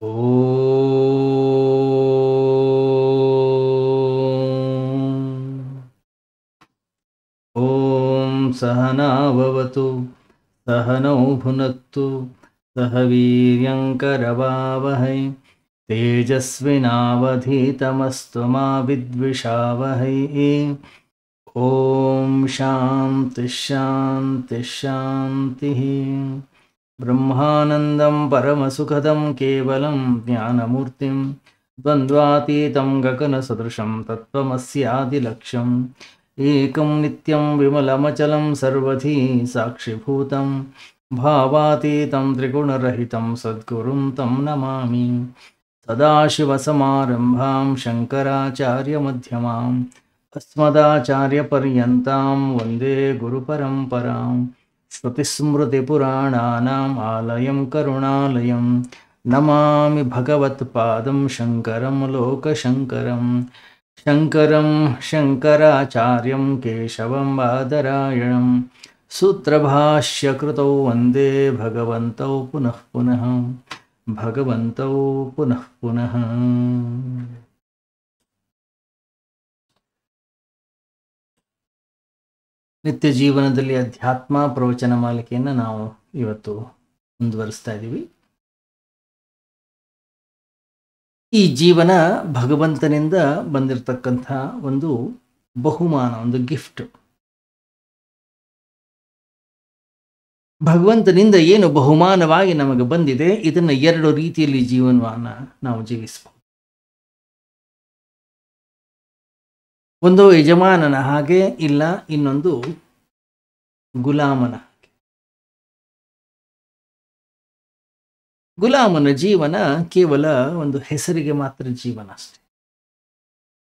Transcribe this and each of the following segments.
ಓಂ ಸಹನಾವವತು ಸಹನೌ ಭುನಕ್ತು ಸಹ ವೀರ್ಯಂಕರವಾವಹೈ ತೇಜಸ್ವಿನಾವಧೀತಮಸ್ತು ಮಾ ವಿದ್ವಿಷಾವಹೈ. ಓಂ ಶಾಂತಿ ಶಾಂತಿ ಶಾಂತಿ. ಬ್ರಹ್ಮಾನಂದಂ ಪರಮಸುಖದಂ ಕೇವಲಂ ಜ್ಞಾನಮೂರ್ತಿಂ ದ್ವಂದ್ವಾತೀತಂ ಗಗನಸದೃಶಂ ತತ್ವಮಸ್ಯಾದಿಲಕ್ಷ್ಯಂ ಏಕಂ ನಿತ್ಯಂ ವಿಮಲಮಚಲಂ ಸರ್ವಧಿ ಸಾಕ್ಷಿಭೂತಂ ಭಾವಾತೀತಂ ತ್ರಿಗುಣರಹಿತಂ ಸದ್ಗುರುಂ ತಂ ನಮಾಮಿ. ಸದಾಶಿವಸಮಾರಂಭಾಂ ಶಂಕರಾಚಾರ್ಯಮಧ್ಯಮಾಂ ಅಸ್ಮದಾಚಾರ್ಯಪರ್ಯಂತಾಂ ವಂದೇ ಗುರುಪರಂಪರಾಂ. ಶ್ರುತಿಸ್ಮೃತಿಪುರಾಣಾನಾಂ ಆಲಯಂ ಕರುಣಾಲಯಂ ನಮಾಮಿ ಭಗವತ್ಪಾದಂ ಶಂಕರಂ ಲೋಕಶಂಕರಂ. ಶಂಕರಂ ಶಂಕರಾಚಾರ್ಯಂ ಕೇಶವಂ ಬಾದರಾಯಣಂ ಸೂತ್ರಭಾಷ್ಯಕೃತೌ ವಂದೇ ಭಗವಂತೌ ಪುನಃ ಪುನಃ ಭಗವಂತೌ ಪುನಃ ಪುನಃ. ನಿತ್ಯ ಜೀವನದಲ್ಲಿ ಅಧ್ಯಾತ್ಮ ಪ್ರವಚನ ಮಾಲಿಕೆಯನ್ನು ನಾವು ಇವತ್ತು ಮುಂದುವರಿಸ್ತಾ ಇದ್ದೀವಿ. ಈ ಜೀವನ ಭಗವಂತನಿಂದ ಬಂದಿರತಕ್ಕಂಥ ಒಂದು ಬಹುಮಾನ, ಒಂದು ಗಿಫ್ಟ್. ಭಗವಂತನಿಂದ ಏನು ಬಹುಮಾನವಾಗಿ ನಮಗೆ ಬಂದಿದೆ, ಇದನ್ನು ಎರಡು ರೀತಿಯಲ್ಲಿ ಜೀವನವನ್ನು ನಾವು ಜೀವಿಸಬಹುದು. ಒಂದು ಯಜಮಾನನ ಹಾಗೆ, ಇಲ್ಲ ಇನ್ನೊಂದು ಗುಲಾಮನ ಹಾಗೆ. ಗುಲಾಮನ ಜೀವನ ಕೇವಲ ಒಂದು ಹೆಸರಿಗೆ ಮಾತ್ರ ಜೀವನ ಅಷ್ಟೆ.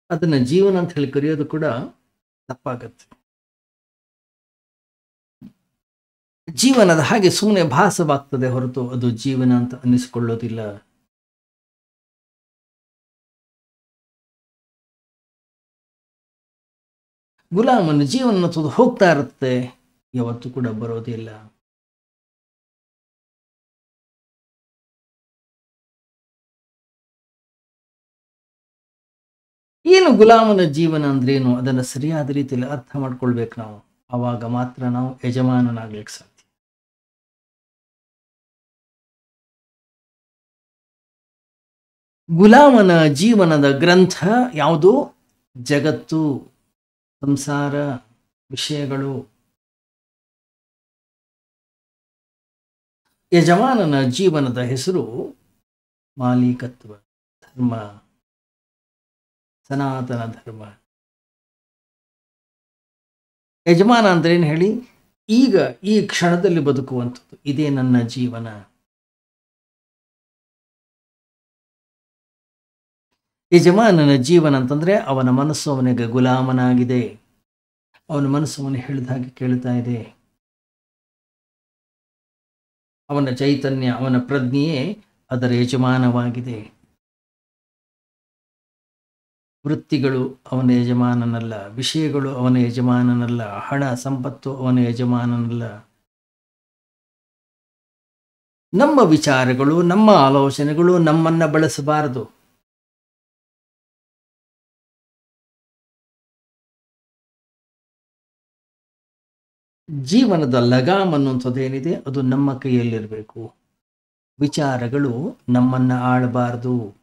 ಅದನ್ನು ಜೀವನ ಅಂತ ಹೇಳಿ ಕರೆಯೋದು ಕೂಡ ತಪ್ಪಾಗತ್ತೆ. ಜೀವನದ ಹಾಗೆ ಸುಮ್ಮನೆ ಭಾಸವಾಗ್ತದೆ ಹೊರತು ಅದು ಜೀವನ ಅಂತ ಅನ್ನಿಸಿಕೊಳ್ಳೋದಿಲ್ಲ. ಗುಲಾಮನ ಜೀವನ ಅನ್ನೋದು ಹೋಗ್ತಾ ಇರುತ್ತೆ, ಯಾವತ್ತೂ ಕೂಡ ಬರೋದಿಲ್ಲ. ಏನು ಗುಲಾಮನ ಜೀವನ ಅಂದ್ರೇನು, ಅದನ್ನು ಸರಿಯಾದ ರೀತಿಯಲ್ಲಿ ಅರ್ಥ ಮಾಡ್ಕೊಳ್ಬೇಕು ನಾವು. ಆವಾಗ ಮಾತ್ರ ನಾವು ಯಜಮಾನನಾಗ್ಲಿಕ್ಕೆ ಸಾಧ್ಯ. ಗುಲಾಮನ ಜೀವನದ ಗ್ರಂಥ ಯಾವುದು? ಜಗತ್ತು, ಸಂಸಾರ, ವಿಷಯಗಳು. ಯಜಮಾನನ ಜೀವನದ ಹೆಸರು ಮಾಲೀಕತ್ವ, ಧರ್ಮ, ಸನಾತನ ಧರ್ಮ. ಯಜಮಾನ ಅಂದ್ರೆ ಏನು ಹೇಳಿ? ಈಗ ಈ ಕ್ಷಣದಲ್ಲಿ ಬದುಕುವಂಥದ್ದು, ಇದೇ ನನ್ನ ಜೀವನ. ಯಜಮಾನನ ಜೀವನ ಅಂತಂದ್ರೆ ಅವನ ಮನಸ್ಸು ಅವನಿಗೆ ಗುಲಾಮನಾಗಿದೆ. ಅವನ ಮನಸ್ಸು ಅವನು ಹೇಳಿದ ಹಾಗೆ ಕೇಳ್ತಾ ಇದೆ. ಅವನ ಚೈತನ್ಯ, ಅವನ ಪ್ರಜ್ಞೆಯೇ ಅದರ ಯಜಮಾನವಾಗಿದೆ. ವೃತ್ತಿಗಳು ಅವನ ಯಜಮಾನನಲ್ಲ, ವಿಷಯಗಳು ಅವನ ಯಜಮಾನನಲ್ಲ, ಹಣ ಸಂಪತ್ತು ಅವನ ಯಜಮಾನನಲ್ಲ. ನಮ್ಮ ವಿಚಾರಗಳು, ನಮ್ಮ ಆಲೋಚನೆಗಳು ನಮ್ಮನ್ನ ಬಳಸಬಾರದು. ಜೀವನದ ಲಗಾಮ್ ಅನ್ನುವಂಥದ್ದೇನಿದೆ ಅದು ನಮ್ಮ ಕೈಯಲ್ಲಿರಬೇಕು. ವಿಚಾರಗಳು ನಮ್ಮನ್ನ ಆಳಬಾರದು,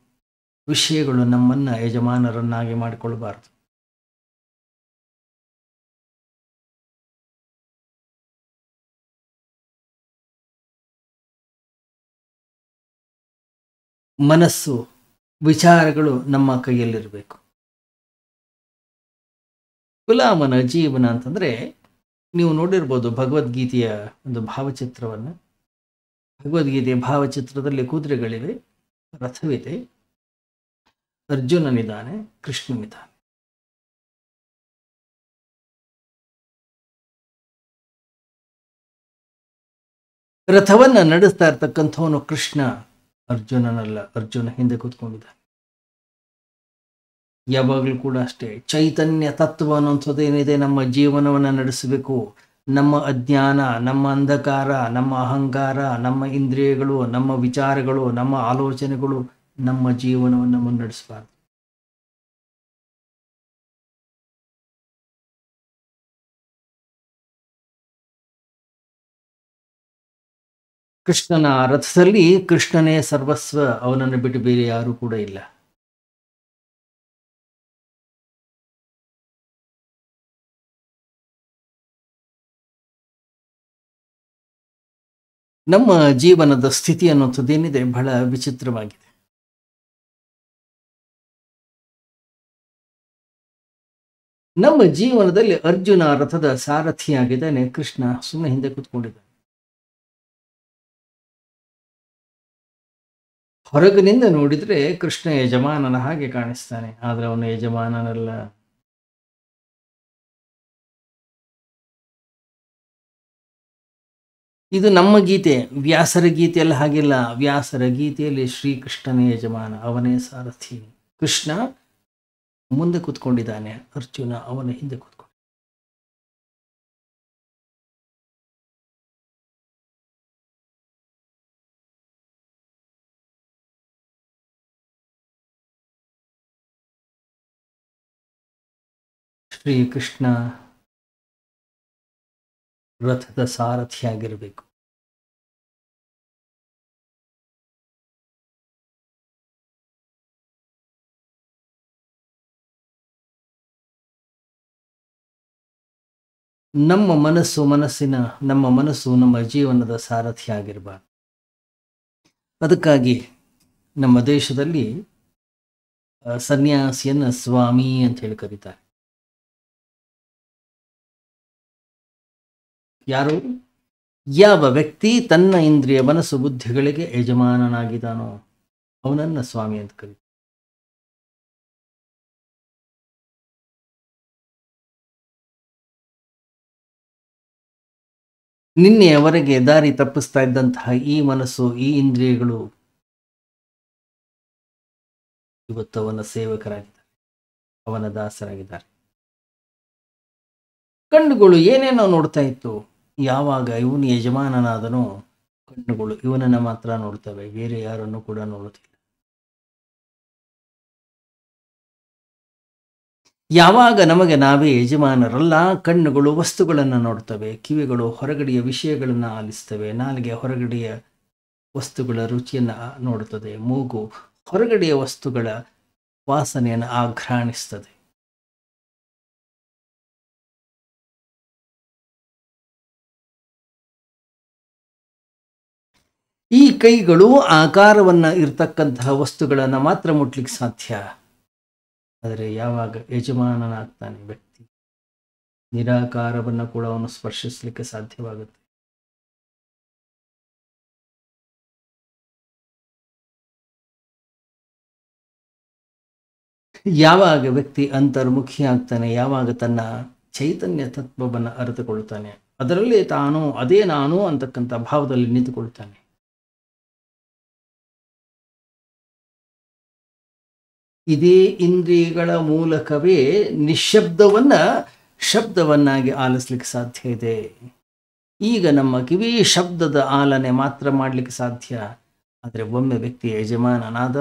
ವಿಷಯಗಳು ನಮ್ಮನ್ನ ಯಜಮಾನರನ್ನಾಗಿ ಮಾಡಿಕೊಳ್ಬಾರ್ದು. ಮನಸ್ಸು, ವಿಚಾರಗಳು ನಮ್ಮ ಕೈಯಲ್ಲಿರಬೇಕು. ಗುಲಾಮನ ಜೀವನ ಅಂತಂದ್ರೆ, ನೀವು ನೋಡಿರ್ಬೋದು ಭಗವದ್ಗೀತೆಯ ಒಂದು ಭಾವಚಿತ್ರವನ್ನು. ಭಗವದ್ಗೀತೆಯ ಭಾವಚಿತ್ರದಲ್ಲಿ ಕುದುರೆಗಳಿವೆ, ರಥವಿದೆ, ಅರ್ಜುನನಿದ್ದಾನೆ, ಕೃಷ್ಣನಿದ್ದಾನೆ. ರಥವನ್ನ ನಡೆಸ್ತಾ ಇರ್ತಕ್ಕಂಥವನು ಕೃಷ್ಣ, ಅರ್ಜುನನಲ್ಲ. ಅರ್ಜುನ ಹಿಂದೆ ಕೂತ್ಕೊಂಡಿದ್ದಾನೆ. ಯಾವಾಗಲೂ ಕೂಡ ಅಷ್ಟೇ, ಚೈತನ್ಯ ತತ್ವ ಅನ್ನುವಂಥದ್ದು ಏನಿದೆ ನಮ್ಮ ಜೀವನವನ್ನು ನಡೆಸಬೇಕು. ನಮ್ಮ ಅಜ್ಞಾನ, ನಮ್ಮ ಅಂಧಕಾರ, ನಮ್ಮ ಅಹಂಕಾರ, ನಮ್ಮ ಇಂದ್ರಿಯಗಳು, ನಮ್ಮ ವಿಚಾರಗಳು, ನಮ್ಮ ಆಲೋಚನೆಗಳು ನಮ್ಮ ಜೀವನವನ್ನು ಮುನ್ನಡೆಸಬಾರದು. ಕೃಷ್ಣನ ರಥದಲ್ಲಿ ಕೃಷ್ಣನೇ ಸರ್ವಸ್ವ, ಅವನನ್ನು ಬಿಟ್ಟು ಬೇರೆ ಯಾರೂ ಕೂಡ ಇಲ್ಲ. ನಮ್ಮ ಜೀವನದ ಸ್ಥಿತಿ ಅನ್ನುವಂಥದ್ದೇನಿದೆ ಬಹಳ ವಿಚಿತ್ರವಾಗಿದೆ. ನಮ್ಮ ಜೀವನದಲ್ಲಿ ಅರ್ಜುನ ರಥದ ಸಾರಥಿಯಾಗಿದ್ದಾನೆ, ಕೃಷ್ಣ ಸುಮ್ಮನೆ ಹಿಂದೆ ಕೂತ್ಕೊಂಡಿದ್ದಾನೆ. ಹೊರಗಿನಿಂದ ನೋಡಿದ್ರೆ ಕೃಷ್ಣ ಯಜಮಾನನ ಹಾಗೆ ಕಾಣಿಸ್ತಾನೆ, ಆದ್ರೆ ಅವನು ಯಜಮಾನನಲ್ಲ. ಇದು ನಮ್ಮ ಗೀತೆ, ವ್ಯಾಸರ ಗೀತೆಯಲ್ಲಿ ಹಾಗಿಲ್ಲ. ವ್ಯಾಸರ ಗೀತೆಯಲ್ಲಿ ಶ್ರೀಕೃಷ್ಣನೇ ಯಜಮಾನ, ಅವನೇ ಸಾರಥಿ. ಕೃಷ್ಣ ಮುಂದೆ ಕೂತ್ಕೊಂಡಿದ್ದಾನೆ, ಅರ್ಜುನ ಅವನ ಹಿಂದೆ ಕೂತ್ಕೊಂಡು. ಶ್ರೀಕೃಷ್ಣ ರಥದ ಸಾರಥಿಯಾಗಿರಬೇಕು. ನಮ್ಮ ಮನಸ್ಸು ನಮ್ಮ ಜೀವನದ ಸಾರಥಿಯಾಗಿರಬಾರ್ದು. ಅದಕ್ಕಾಗಿ ನಮ್ಮ ದೇಶದಲ್ಲಿ ಸನ್ಯಾಸಿಯನ್ನ ಸ್ವಾಮಿ ಅಂತ ಹೇಳಿ ಕರೀತಾರೆ. ಯಾರು? ಯಾವ ವ್ಯಕ್ತಿ ತನ್ನ ಇಂದ್ರಿಯ ಮನಸ್ಸು ಬುದ್ಧಿಗಳಿಗೆ ಯಜಮಾನನಾಗಿದ್ದಾನೋ ಅವನನ್ನ ಸ್ವಾಮಿ ಅಂತ ಕರೀತಾರೆ. ನಿನ್ನೆಯವರೆಗೆ ದಾರಿ ತಪ್ಪಿಸ್ತಾ ಇದ್ದಂತಹ ಈ ಮನಸ್ಸು, ಈ ಇಂದ್ರಿಯಗಳು ಇವತ್ತು ಅವನ ಸೇವಕರಾಗಿದ್ದಾರೆ, ಅವನ ದಾಸರಾಗಿದ್ದಾರೆ. ಕಣ್ಣುಗಳು ಏನೇನೋ ನೋಡ್ತಾ ಇತ್ತು, ಯಾವಾಗ ಇವನು ಯಜಮಾನನಾದನೋ ಕಣ್ಣುಗಳು ಇವನನ್ನ ಮಾತ್ರ ನೋಡ್ತವೆ, ಬೇರೆ ಯಾರನ್ನು ಕೂಡ ನೋಡುತ್ತಿಲ್ಲ. ಯಾವಾಗ ನಮಗೆ ನಾವೇ ಯಜಮಾನರಲ್ಲ, ಕಣ್ಣುಗಳು ವಸ್ತುಗಳನ್ನು ನೋಡ್ತವೆ, ಕಿವಿಗಳು ಹೊರಗಡೆಯ ವಿಷಯಗಳನ್ನು ಆಲಿಸ್ತವೆ, ನಾಲಿಗೆ ಹೊರಗಡೆಯ ವಸ್ತುಗಳ ರುಚಿಯನ್ನು ನೋಡುತ್ತದೆ, ಮೂಗು ಹೊರಗಡೆಯ ವಸ್ತುಗಳ ವಾಸನೆಯನ್ನು ಆಘ್ರಾಣಿಸ್ತದೆ. ಈ ಕೈಗಳು ಆಕಾರವನ್ನ ಇರ್ತಕ್ಕಂತಹ ವಸ್ತುಗಳನ್ನು ಮಾತ್ರ ಮುಟ್ಲಿಕ್ಕೆ ಸಾಧ್ಯ. ಆದರೆ ಯಾವಾಗ ಯಜಮಾನನಾಗ್ತಾನೆ ವ್ಯಕ್ತಿ, ನಿರಾಕಾರವನ್ನು ಕೂಡ ಅವನು ಸ್ಪರ್ಶಿಸಲಿಕ್ಕೆ ಸಾಧ್ಯವಾಗುತ್ತೆ. ಯಾವಾಗ ವ್ಯಕ್ತಿ ಅಂತರ್ಮುಖಿ ಆಗ್ತಾನೆ, ಯಾವಾಗ ತನ್ನ ಚೈತನ್ಯ ತತ್ವವನ್ನು ಅರಿತುಕೊಳ್ತಾನೆ, ಅದರಲ್ಲಿ ತಾನು ಅದೇ ನಾನು ಅಂತಕ್ಕಂಥ ಭಾವದಲ್ಲಿ ನಿಂತುಕೊಳ್ತಾನೆ. ಇದೇ ಇಂದ್ರಿಯಗಳ ಮೂಲಕವೇ ನಿಶ್ಶಬ್ದವನ್ನ ಶಬ್ದವನ್ನಾಗಿ ಆಲಿಸ್ಲಿಕ್ಕೆ ಸಾಧ್ಯ ಇದೆ. ಈಗ ನಮ್ಮ ಕಿವಿ ಶಬ್ದದ ಆಲನೆ ಮಾತ್ರ ಮಾಡಲಿಕ್ಕೆ ಸಾಧ್ಯ, ಆದರೆ ಒಮ್ಮೆ ವ್ಯಕ್ತಿ ಯಜಮಾನನಾದ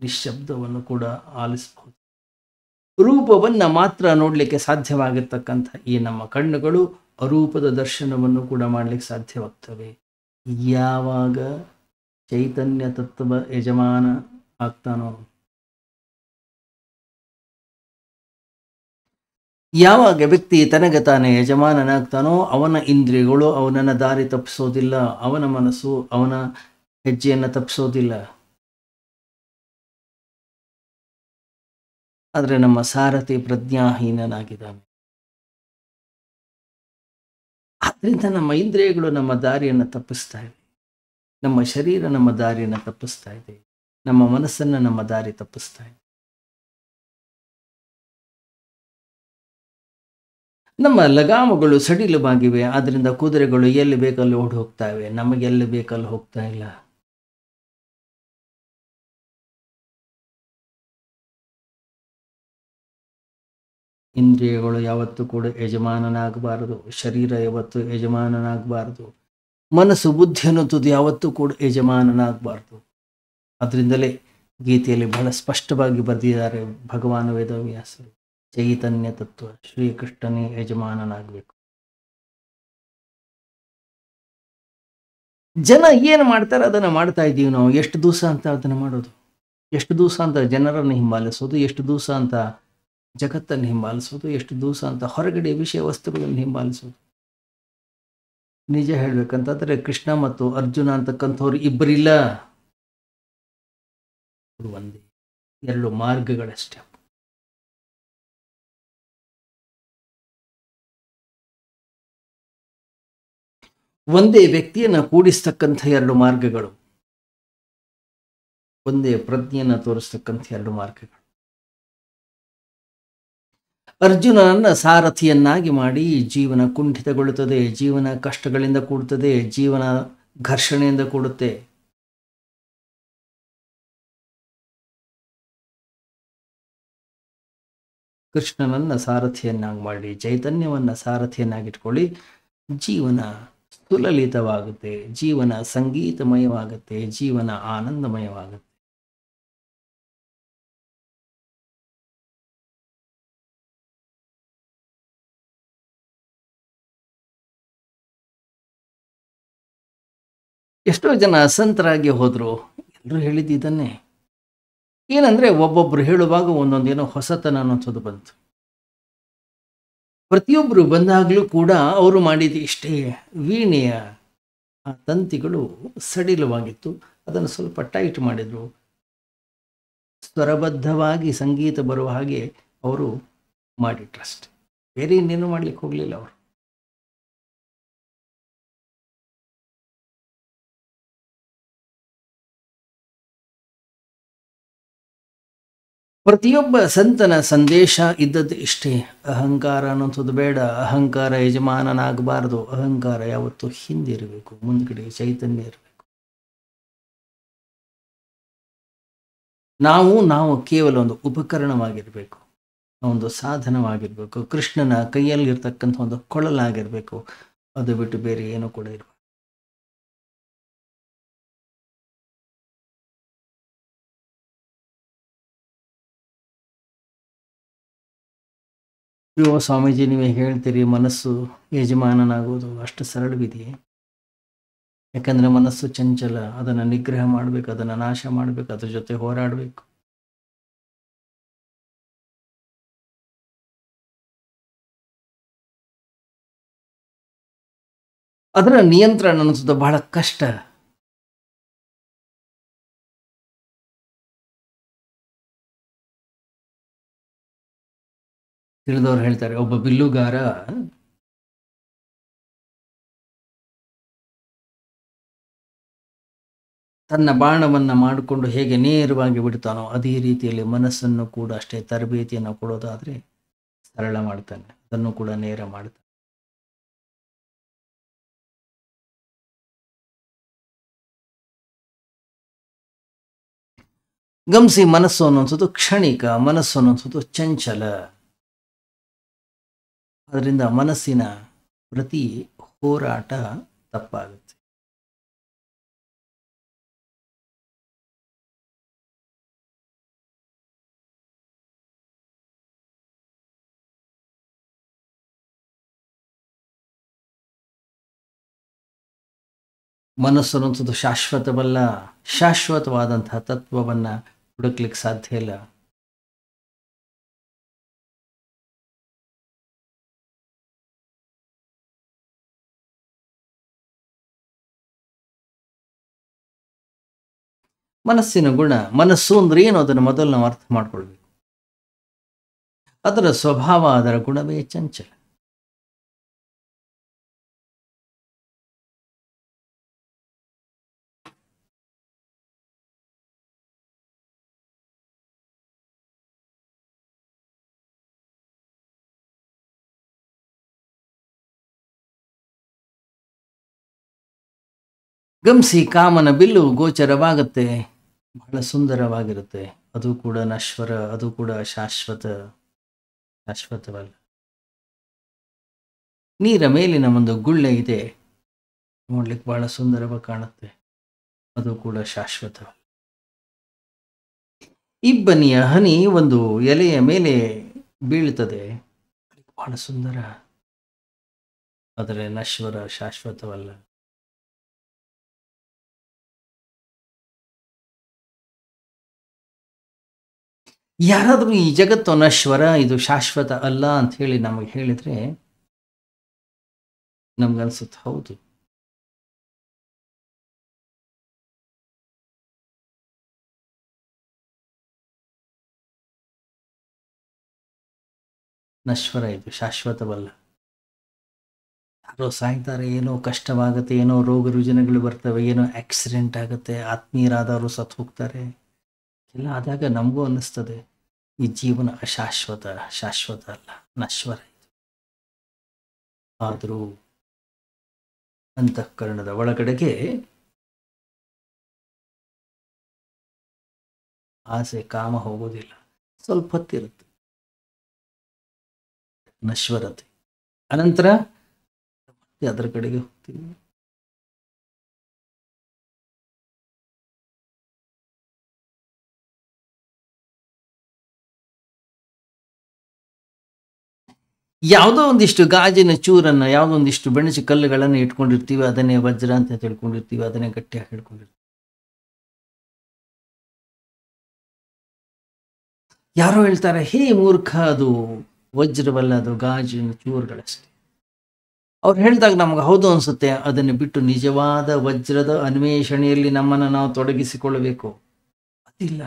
ನಿಶ್ಶಬ್ದವನ್ನು ಕೂಡ ಆಲಿಸಬಹುದು. ರೂಪವನ್ನ ಮಾತ್ರ ನೋಡಲಿಕ್ಕೆ ಸಾಧ್ಯವಾಗಿರ್ತಕ್ಕಂಥ ಈ ನಮ್ಮ ಕಣ್ಣುಗಳು ಅರೂಪದ ದರ್ಶನವನ್ನು ಕೂಡ ಮಾಡಲಿಕ್ಕೆ ಸಾಧ್ಯವಾಗ್ತವೆ. ಯಾವಾಗ ಚೈತನ್ಯ ತತ್ವ ಯಜಮಾನ ಆಗ್ತಾನೋ, ಯಾವಾಗ ವ್ಯಕ್ತಿ ತನಗೆ ತಾನೇ ಯಜಮಾನನಾಗ್ತಾನೋ ಅವನ ಇಂದ್ರಿಯಗಳು ಅವನನ್ನು ದಾರಿ ತಪ್ಪಿಸೋದಿಲ್ಲ, ಅವನ ಮನಸ್ಸು ಅವನ ಹೆಜ್ಜೆಯನ್ನು ತಪ್ಪಿಸೋದಿಲ್ಲ. ಆದರೆ ನಮ್ಮ ಸಾರಥಿ ಪ್ರಜ್ಞಾಹೀನನಾಗಿದ್ದಾನೆ. ಆದ್ರಿಂದ ನಮ್ಮ ಇಂದ್ರಿಯಗಳು ನಮ್ಮ ದಾರಿಯನ್ನು ತಪ್ಪಿಸ್ತಾ ಇದೆ, ನಮ್ಮ ಶರೀರ ನಮ್ಮ ದಾರಿಯನ್ನು ತಪ್ಪಿಸ್ತಾ ಇದೆ, ನಮ್ಮ ಮನಸ್ಸನ್ನು ನಮ್ಮ ದಾರಿ ತಪ್ಪಿಸ್ತಾ ಇದೆ. ನಮ್ಮ ಲಗಾಮಗಳು ಸಡಿಲವಾಗಿವೆ, ಆದ್ರಿಂದ ಕುದುರೆಗಳು ಎಲ್ಲಿ ಬೇಕಲ್ಲಿ ಓಡಿ ಹೋಗ್ತಾ ಇವೆ, ನಮಗೆ ಎಲ್ಲಿ ಬೇಕಲ್ಲಿ ಹೋಗ್ತಾ ಇಲ್ಲ. ಇಂದ್ರಿಯಗಳು ಯಾವತ್ತೂ ಕೂಡ ಯಜಮಾನನಾಗಬಾರದು, ಶರೀರ ಯಾವತ್ತೂ ಯಜಮಾನನಾಗಬಾರದು, ಮನಸ್ಸು ಬುದ್ಧಿ ಅನ್ನೋದು ಯಾವತ್ತೂ ಕೂಡ ಯಜಮಾನನಾಗಬಾರ್ದು. ಅದರಿಂದಲೇ ಗೀತೆಯಲ್ಲಿ ಬಹಳ ಸ್ಪಷ್ಟವಾಗಿ ಬರೆದಿದ್ದಾರೆ ಭಗವಾನ್ ವೇದವ್ಯಾಸರು, ಚೈತನ್ಯ ತತ್ವ ಶ್ರೀಕೃಷ್ಣನೇ ಯಜಮಾನನಾಗಬೇಕು. ಜನ ಏನು ಮಾಡ್ತಾರೆ ಅದನ್ನು ಮಾಡ್ತಾ ಇದ್ದೀವಿ ನಾವು. ಎಷ್ಟು ದಿವಸ ಅಂತ ಅದನ್ನು ಮಾಡೋದು, ಎಷ್ಟು ದಿವಸ ಅಂತ ಜನರನ್ನು ಹಿಂಬಾಲಿಸೋದು, ಎಷ್ಟು ದಿವಸ ಅಂತ ಜಗತ್ತನ್ನು ಹಿಂಬಾಲಿಸೋದು, ಎಷ್ಟು ದಿವಸ ಅಂತ ಹೊರಗಡೆ ವಿಷಯ ವಸ್ತುಗಳನ್ನು ಹಿಂಬಾಲಿಸೋದು. ನಿಜ ಹೇಳ್ಬೇಕಂತಂದ್ರೆ ಕೃಷ್ಣ ಮತ್ತು ಅರ್ಜುನ ಅಂತಕ್ಕಂಥವ್ರು ಇಬ್ಬರಿಲ್ಲ, ಒಂದೇ, ಎರಡು ಮಾರ್ಗಗಳಷ್ಟೇ. ಒಂದೇ ವ್ಯಕ್ತಿಯನ್ನ ಕೂಡಿಸ್ತಕ್ಕಂಥ ಎರಡು ಮಾರ್ಗಗಳು, ಒಂದೇ ಪ್ರಜ್ಞೆಯನ್ನು ತೋರಿಸ್ತಕ್ಕಂಥ ಎರಡು ಮಾರ್ಗಗಳು. ಅರ್ಜುನನನ್ನ ಸಾರಥಿಯನ್ನಾಗಿ ಮಾಡಿ ಜೀವನ ಕುಂಠಿತಗೊಳ್ಳುತ್ತದೆ, ಜೀವನ ಕಷ್ಟಗಳಿಂದ ಕೂಡುತ್ತದೆ, ಜೀವನ ಘರ್ಷಣೆಯಿಂದ ಕೂಡುತ್ತೆ. ಕೃಷ್ಣನನ್ನ ಸಾರಥಿಯನ್ನಾಗಿ ಮಾಡಿ, ಚೈತನ್ಯವನ್ನ ಸಾರಥಿಯನ್ನಾಗಿಟ್ಕೊಳ್ಳಿ, ಜೀವನ ಸುಲಲಿತವಾಗುತ್ತೆ, ಜೀವನ ಸಂಗೀತಮಯವಾಗುತ್ತೆ, ಜೀವನ ಆನಂದಮಯವಾಗುತ್ತೆ. ಎಷ್ಟೋ ಜನ ಸಂತರಾಗಿ ಹೋದ್ರು, ಎಲ್ಲರೂ ಹೇಳಿದ್ದನ್ನೇ. ಏನಂದ್ರೆ ಒಬ್ಬೊಬ್ರು ಹೇಳುವಾಗ ಒಂದೊಂದೇನೋ ಹೊಸತನ ಅನ್ನೋಂಥದ್ದು ಬಂತು. ಪ್ರತಿಯೊಬ್ಬರು ಬಂದಾಗಲೂ ಕೂಡ ಅವರು ಮಾಡಿದ ಇಷ್ಟೇ, ವೀಣೆಯ ಆ ತಂತಿಗಳು ಸಡಿಲವಾಗಿತ್ತು, ಅದನ್ನು ಸ್ವಲ್ಪ ಟೈಟ್ ಮಾಡಿದ್ರು, ಸ್ವರಬದ್ಧವಾಗಿ ಸಂಗೀತ ಬರುವ ಹಾಗೆ ಅವರು ಮಾಡಿಟ್ರಷ್ಟೆ, ಬೇರೆ ಇನ್ನೇನು ಮಾಡ್ಲಿಕ್ಕೆ ಹೋಗಲಿಲ್ಲ ಅವರು. ಪ್ರತಿಯೊಬ್ಬ ಸಂತನ ಸಂದೇಶ ಇದ್ದದ್ದು ಇಷ್ಟೇ, ಅಹಂಕಾರ ಅನ್ನೋಂಥದ್ದು ಬೇಡ, ಅಹಂಕಾರ ಯಜಮಾನನಾಗಬಾರದು, ಅಹಂಕಾರ ಯಾವತ್ತೂ ಹಿಂದಿರಬೇಕು, ಮುಂದ್ಗಡೆ ಚೈತನ್ಯ ಇರಬೇಕು. ನಾವು ಕೇವಲ ಒಂದು ಉಪಕರಣವಾಗಿರಬೇಕು, ಒಂದು ಸಾಧನವಾಗಿರಬೇಕು, ಕೃಷ್ಣನ ಕೈಯಲ್ಲಿ ಇರ್ತಕ್ಕಂಥ ಒಂದು ಕೊಳಲಾಗಿರಬೇಕು, ಅದು ಬಿಟ್ಟು ಬೇರೆ ಏನೂ ಕೂಡ ಇರಬೇಕು. ಅಯ್ಯೋ ಸ್ವಾಮೀಜಿ, ನೀವೇ ಹೇಳ್ತೀರಿ ಮನಸ್ಸು ಯಜಮಾನನಾಗುವುದು ಅಷ್ಟು ಸರಳವಿದೆಯೇ? ಯಾಕಂದ್ರೆ ಮನಸ್ಸು ಚಂಚಲ, ಅದನ್ನು ನಿಗ್ರಹ ಮಾಡಬೇಕು, ಅದನ್ನು ನಾಶ ಮಾಡಬೇಕು, ಅದ್ರ ಜೊತೆ ಹೋರಾಡಬೇಕು. ಅದರ ನಿಯಂತ್ರಣ ಅನ್ನಿಸೋದು ಬಹಳ ಕಷ್ಟ. ತಿಳಿದವ್ರು ಹೇಳ್ತಾರೆ, ಒಬ್ಬ ಬಿಲ್ಲುಗಾರ ತನ್ನ ಬಾಣವನ್ನು ಮಾಡಿಕೊಂಡು ಹೇಗೆ ನೇರವಾಗಿ ಬಿಡ್ತಾನೋ ಅದೇ ರೀತಿಯಲ್ಲಿ ಮನಸ್ಸನ್ನು ಕೂಡ ಅಷ್ಟೇ ತರಬೇತಿಯನ್ನು ಕೊಡೋದಾದ್ರೆ ಸರಳ ಮಾಡ್ತಾನೆ, ಅದನ್ನು ಕೂಡ ನೇರ ಮಾಡ್ತಾನೆ. ಗಮನಿಸಿ, ಮನಸ್ಸು ಅನ್ನೋನ್ಸೋದು ಕ್ಷಣಿಕ, ಮನಸ್ಸು ಅನ್ನೋನ್ಸೋದು ಚಂಚಲ. ಅದರಿಂದ ಮನಸ್ಸಿನ ಪ್ರತಿ ಹೋರಾಟ ತಪ್ಪಾಗುತ್ತೆ. ಮನಸ್ಸು ಅನ್ನೋದು ಶಾಶ್ವತವಲ್ಲ, ಶಾಶ್ವತವಾದಂತಹ ತತ್ವವನ್ನ ಹುಡುಕ್ಲಿಕ್ಕೆ ಸಾಧ್ಯ ಇಲ್ಲ. ಮನಸ್ಸಿನ ಗುಣ, ಮನಸ್ಸು ಅಂದ್ರೆ ಏನು ಅದನ್ನು ಮೊದಲು ನಾವು ಅರ್ಥ ಮಾಡ್ಕೊಳ್ಬೇಕು. ಅದರ ಸ್ವಭಾವ, ಅದರ ಗುಣವೇ ಚಂಚಲ. ಗಮನಿಸಿ, ಕಾಮನ ಬಿಲ್ಲು ಗೋಚರವಾಗುತ್ತೆ, ಬಹಳ ಸುಂದರವಾಗಿರುತ್ತೆ, ಅದು ಕೂಡ ನಶ್ವರ, ಅದು ಕೂಡ ಶಾಶ್ವತ. ಶಾಶ್ವತವಲ್ಲ. ನೀರ ಮೇಲಿನ ಒಂದು ಗುಳ್ಳೆ ಇದೆ, ನೋಡ್ಲಿಕ್ಕೆ ಬಹಳ ಸುಂದರವಾಗಿ ಕಾಣುತ್ತೆ, ಅದು ಕೂಡ ಶಾಶ್ವತವಲ್ಲ. ಇಬ್ಬನಿಯ ಹನಿ ಒಂದು ಎಲೆಯ ಮೇಲೆ ಬೀಳ್ತದೆ, ಬಹಳ ಸುಂದರ, ಆದರೆ ನಶ್ವರ, ಶಾಶ್ವತವಲ್ಲ. ಯಾರಾದರೂ ಈ ಜಗತ್ತು ನಶ್ವರ, ಇದು ಶಾಶ್ವತ ಅಲ್ಲ ಅಂತ ಹೇಳಿ ನಮಗೆ ಹೇಳಿದ್ರೆ ನಮ್ಗನ್ಸುತ್ತೆ ಹೌದು. ನಶ್ವರ, ಇದು ಶಾಶ್ವತವಲ್ಲ. ಯಾರೋ ಸಾಯ್ತಾರೆ, ಏನೋ ಕಷ್ಟವಾಗುತ್ತೆ, ಏನೋ ರೋಗ ರುಜಿನಗಳು ಬರ್ತವೆ, ಏನೋ ಆಕ್ಸಿಡೆಂಟ್ ಆಗುತ್ತೆ, ಆತ್ಮೀಯರಾದವರು ಸತ್ತು ಹೋಗ್ತಾರೆ, ಎಲ್ಲ ಆದಾಗ ನಮಗೂ ಅನ್ನಿಸ್ತದೆ ಈ ಜೀವನ ಅಶಾಶ್ವತ, ಶಾಶ್ವತ ಅಲ್ಲ, ನಶ್ವರ ಇದು. ಆದರೂ ಅಂತಃಕರಣದ ಒಳಗಡೆಗೆ ಆಸೆ ಕಾಮ ಹೋಗೋದಿಲ್ಲ, ಸ್ವಲ್ಪ ಹೊತ್ತಿರುತ್ತೆ ನಶ್ವರತೆ. ಅನಂತರ ಅದರ ಕಡೆಗೆ ಹೋಗ್ತೀವಿ. ಯಾವುದೋ ಒಂದಿಷ್ಟು ಗಾಜಿನ ಚೂರನ್ನು, ಯಾವುದೋ ಒಂದಿಷ್ಟು ಬೆಣಚು ಕಲ್ಲುಗಳನ್ನು ಇಟ್ಕೊಂಡಿರ್ತೀವಿ, ಅದನ್ನೇ ವಜ್ರ ಅಂತ ತಿಳ್ಕೊಂಡಿರ್ತೀವಿ, ಅದನ್ನೇ ಗಟ್ಟಿಯಾಗಿ ಹಿಡ್ಕೊಂಡಿರ್ತೀವಿ. ಯಾರೋ ಹೇಳ್ತಾರೆ, ಹೇ ಮೂರ್ಖ, ಅದು ವಜ್ರವಲ್ಲ, ಅದು ಗಾಜಿನ ಚೂರುಗಳಷ್ಟೇ. ಅವ್ರು ಹೇಳಿದಾಗ ನಮ್ಗೆ ಹೌದು ಅನ್ಸುತ್ತೆ. ಅದನ್ನು ಬಿಟ್ಟು ನಿಜವಾದ ವಜ್ರದ ಅನ್ವೇಷಣೆಯಲ್ಲಿ ನಮ್ಮನ್ನು ನಾವು ತೊಡಗಿಸಿಕೊಳ್ಳಬೇಕು. ಅದಿಲ್ಲ.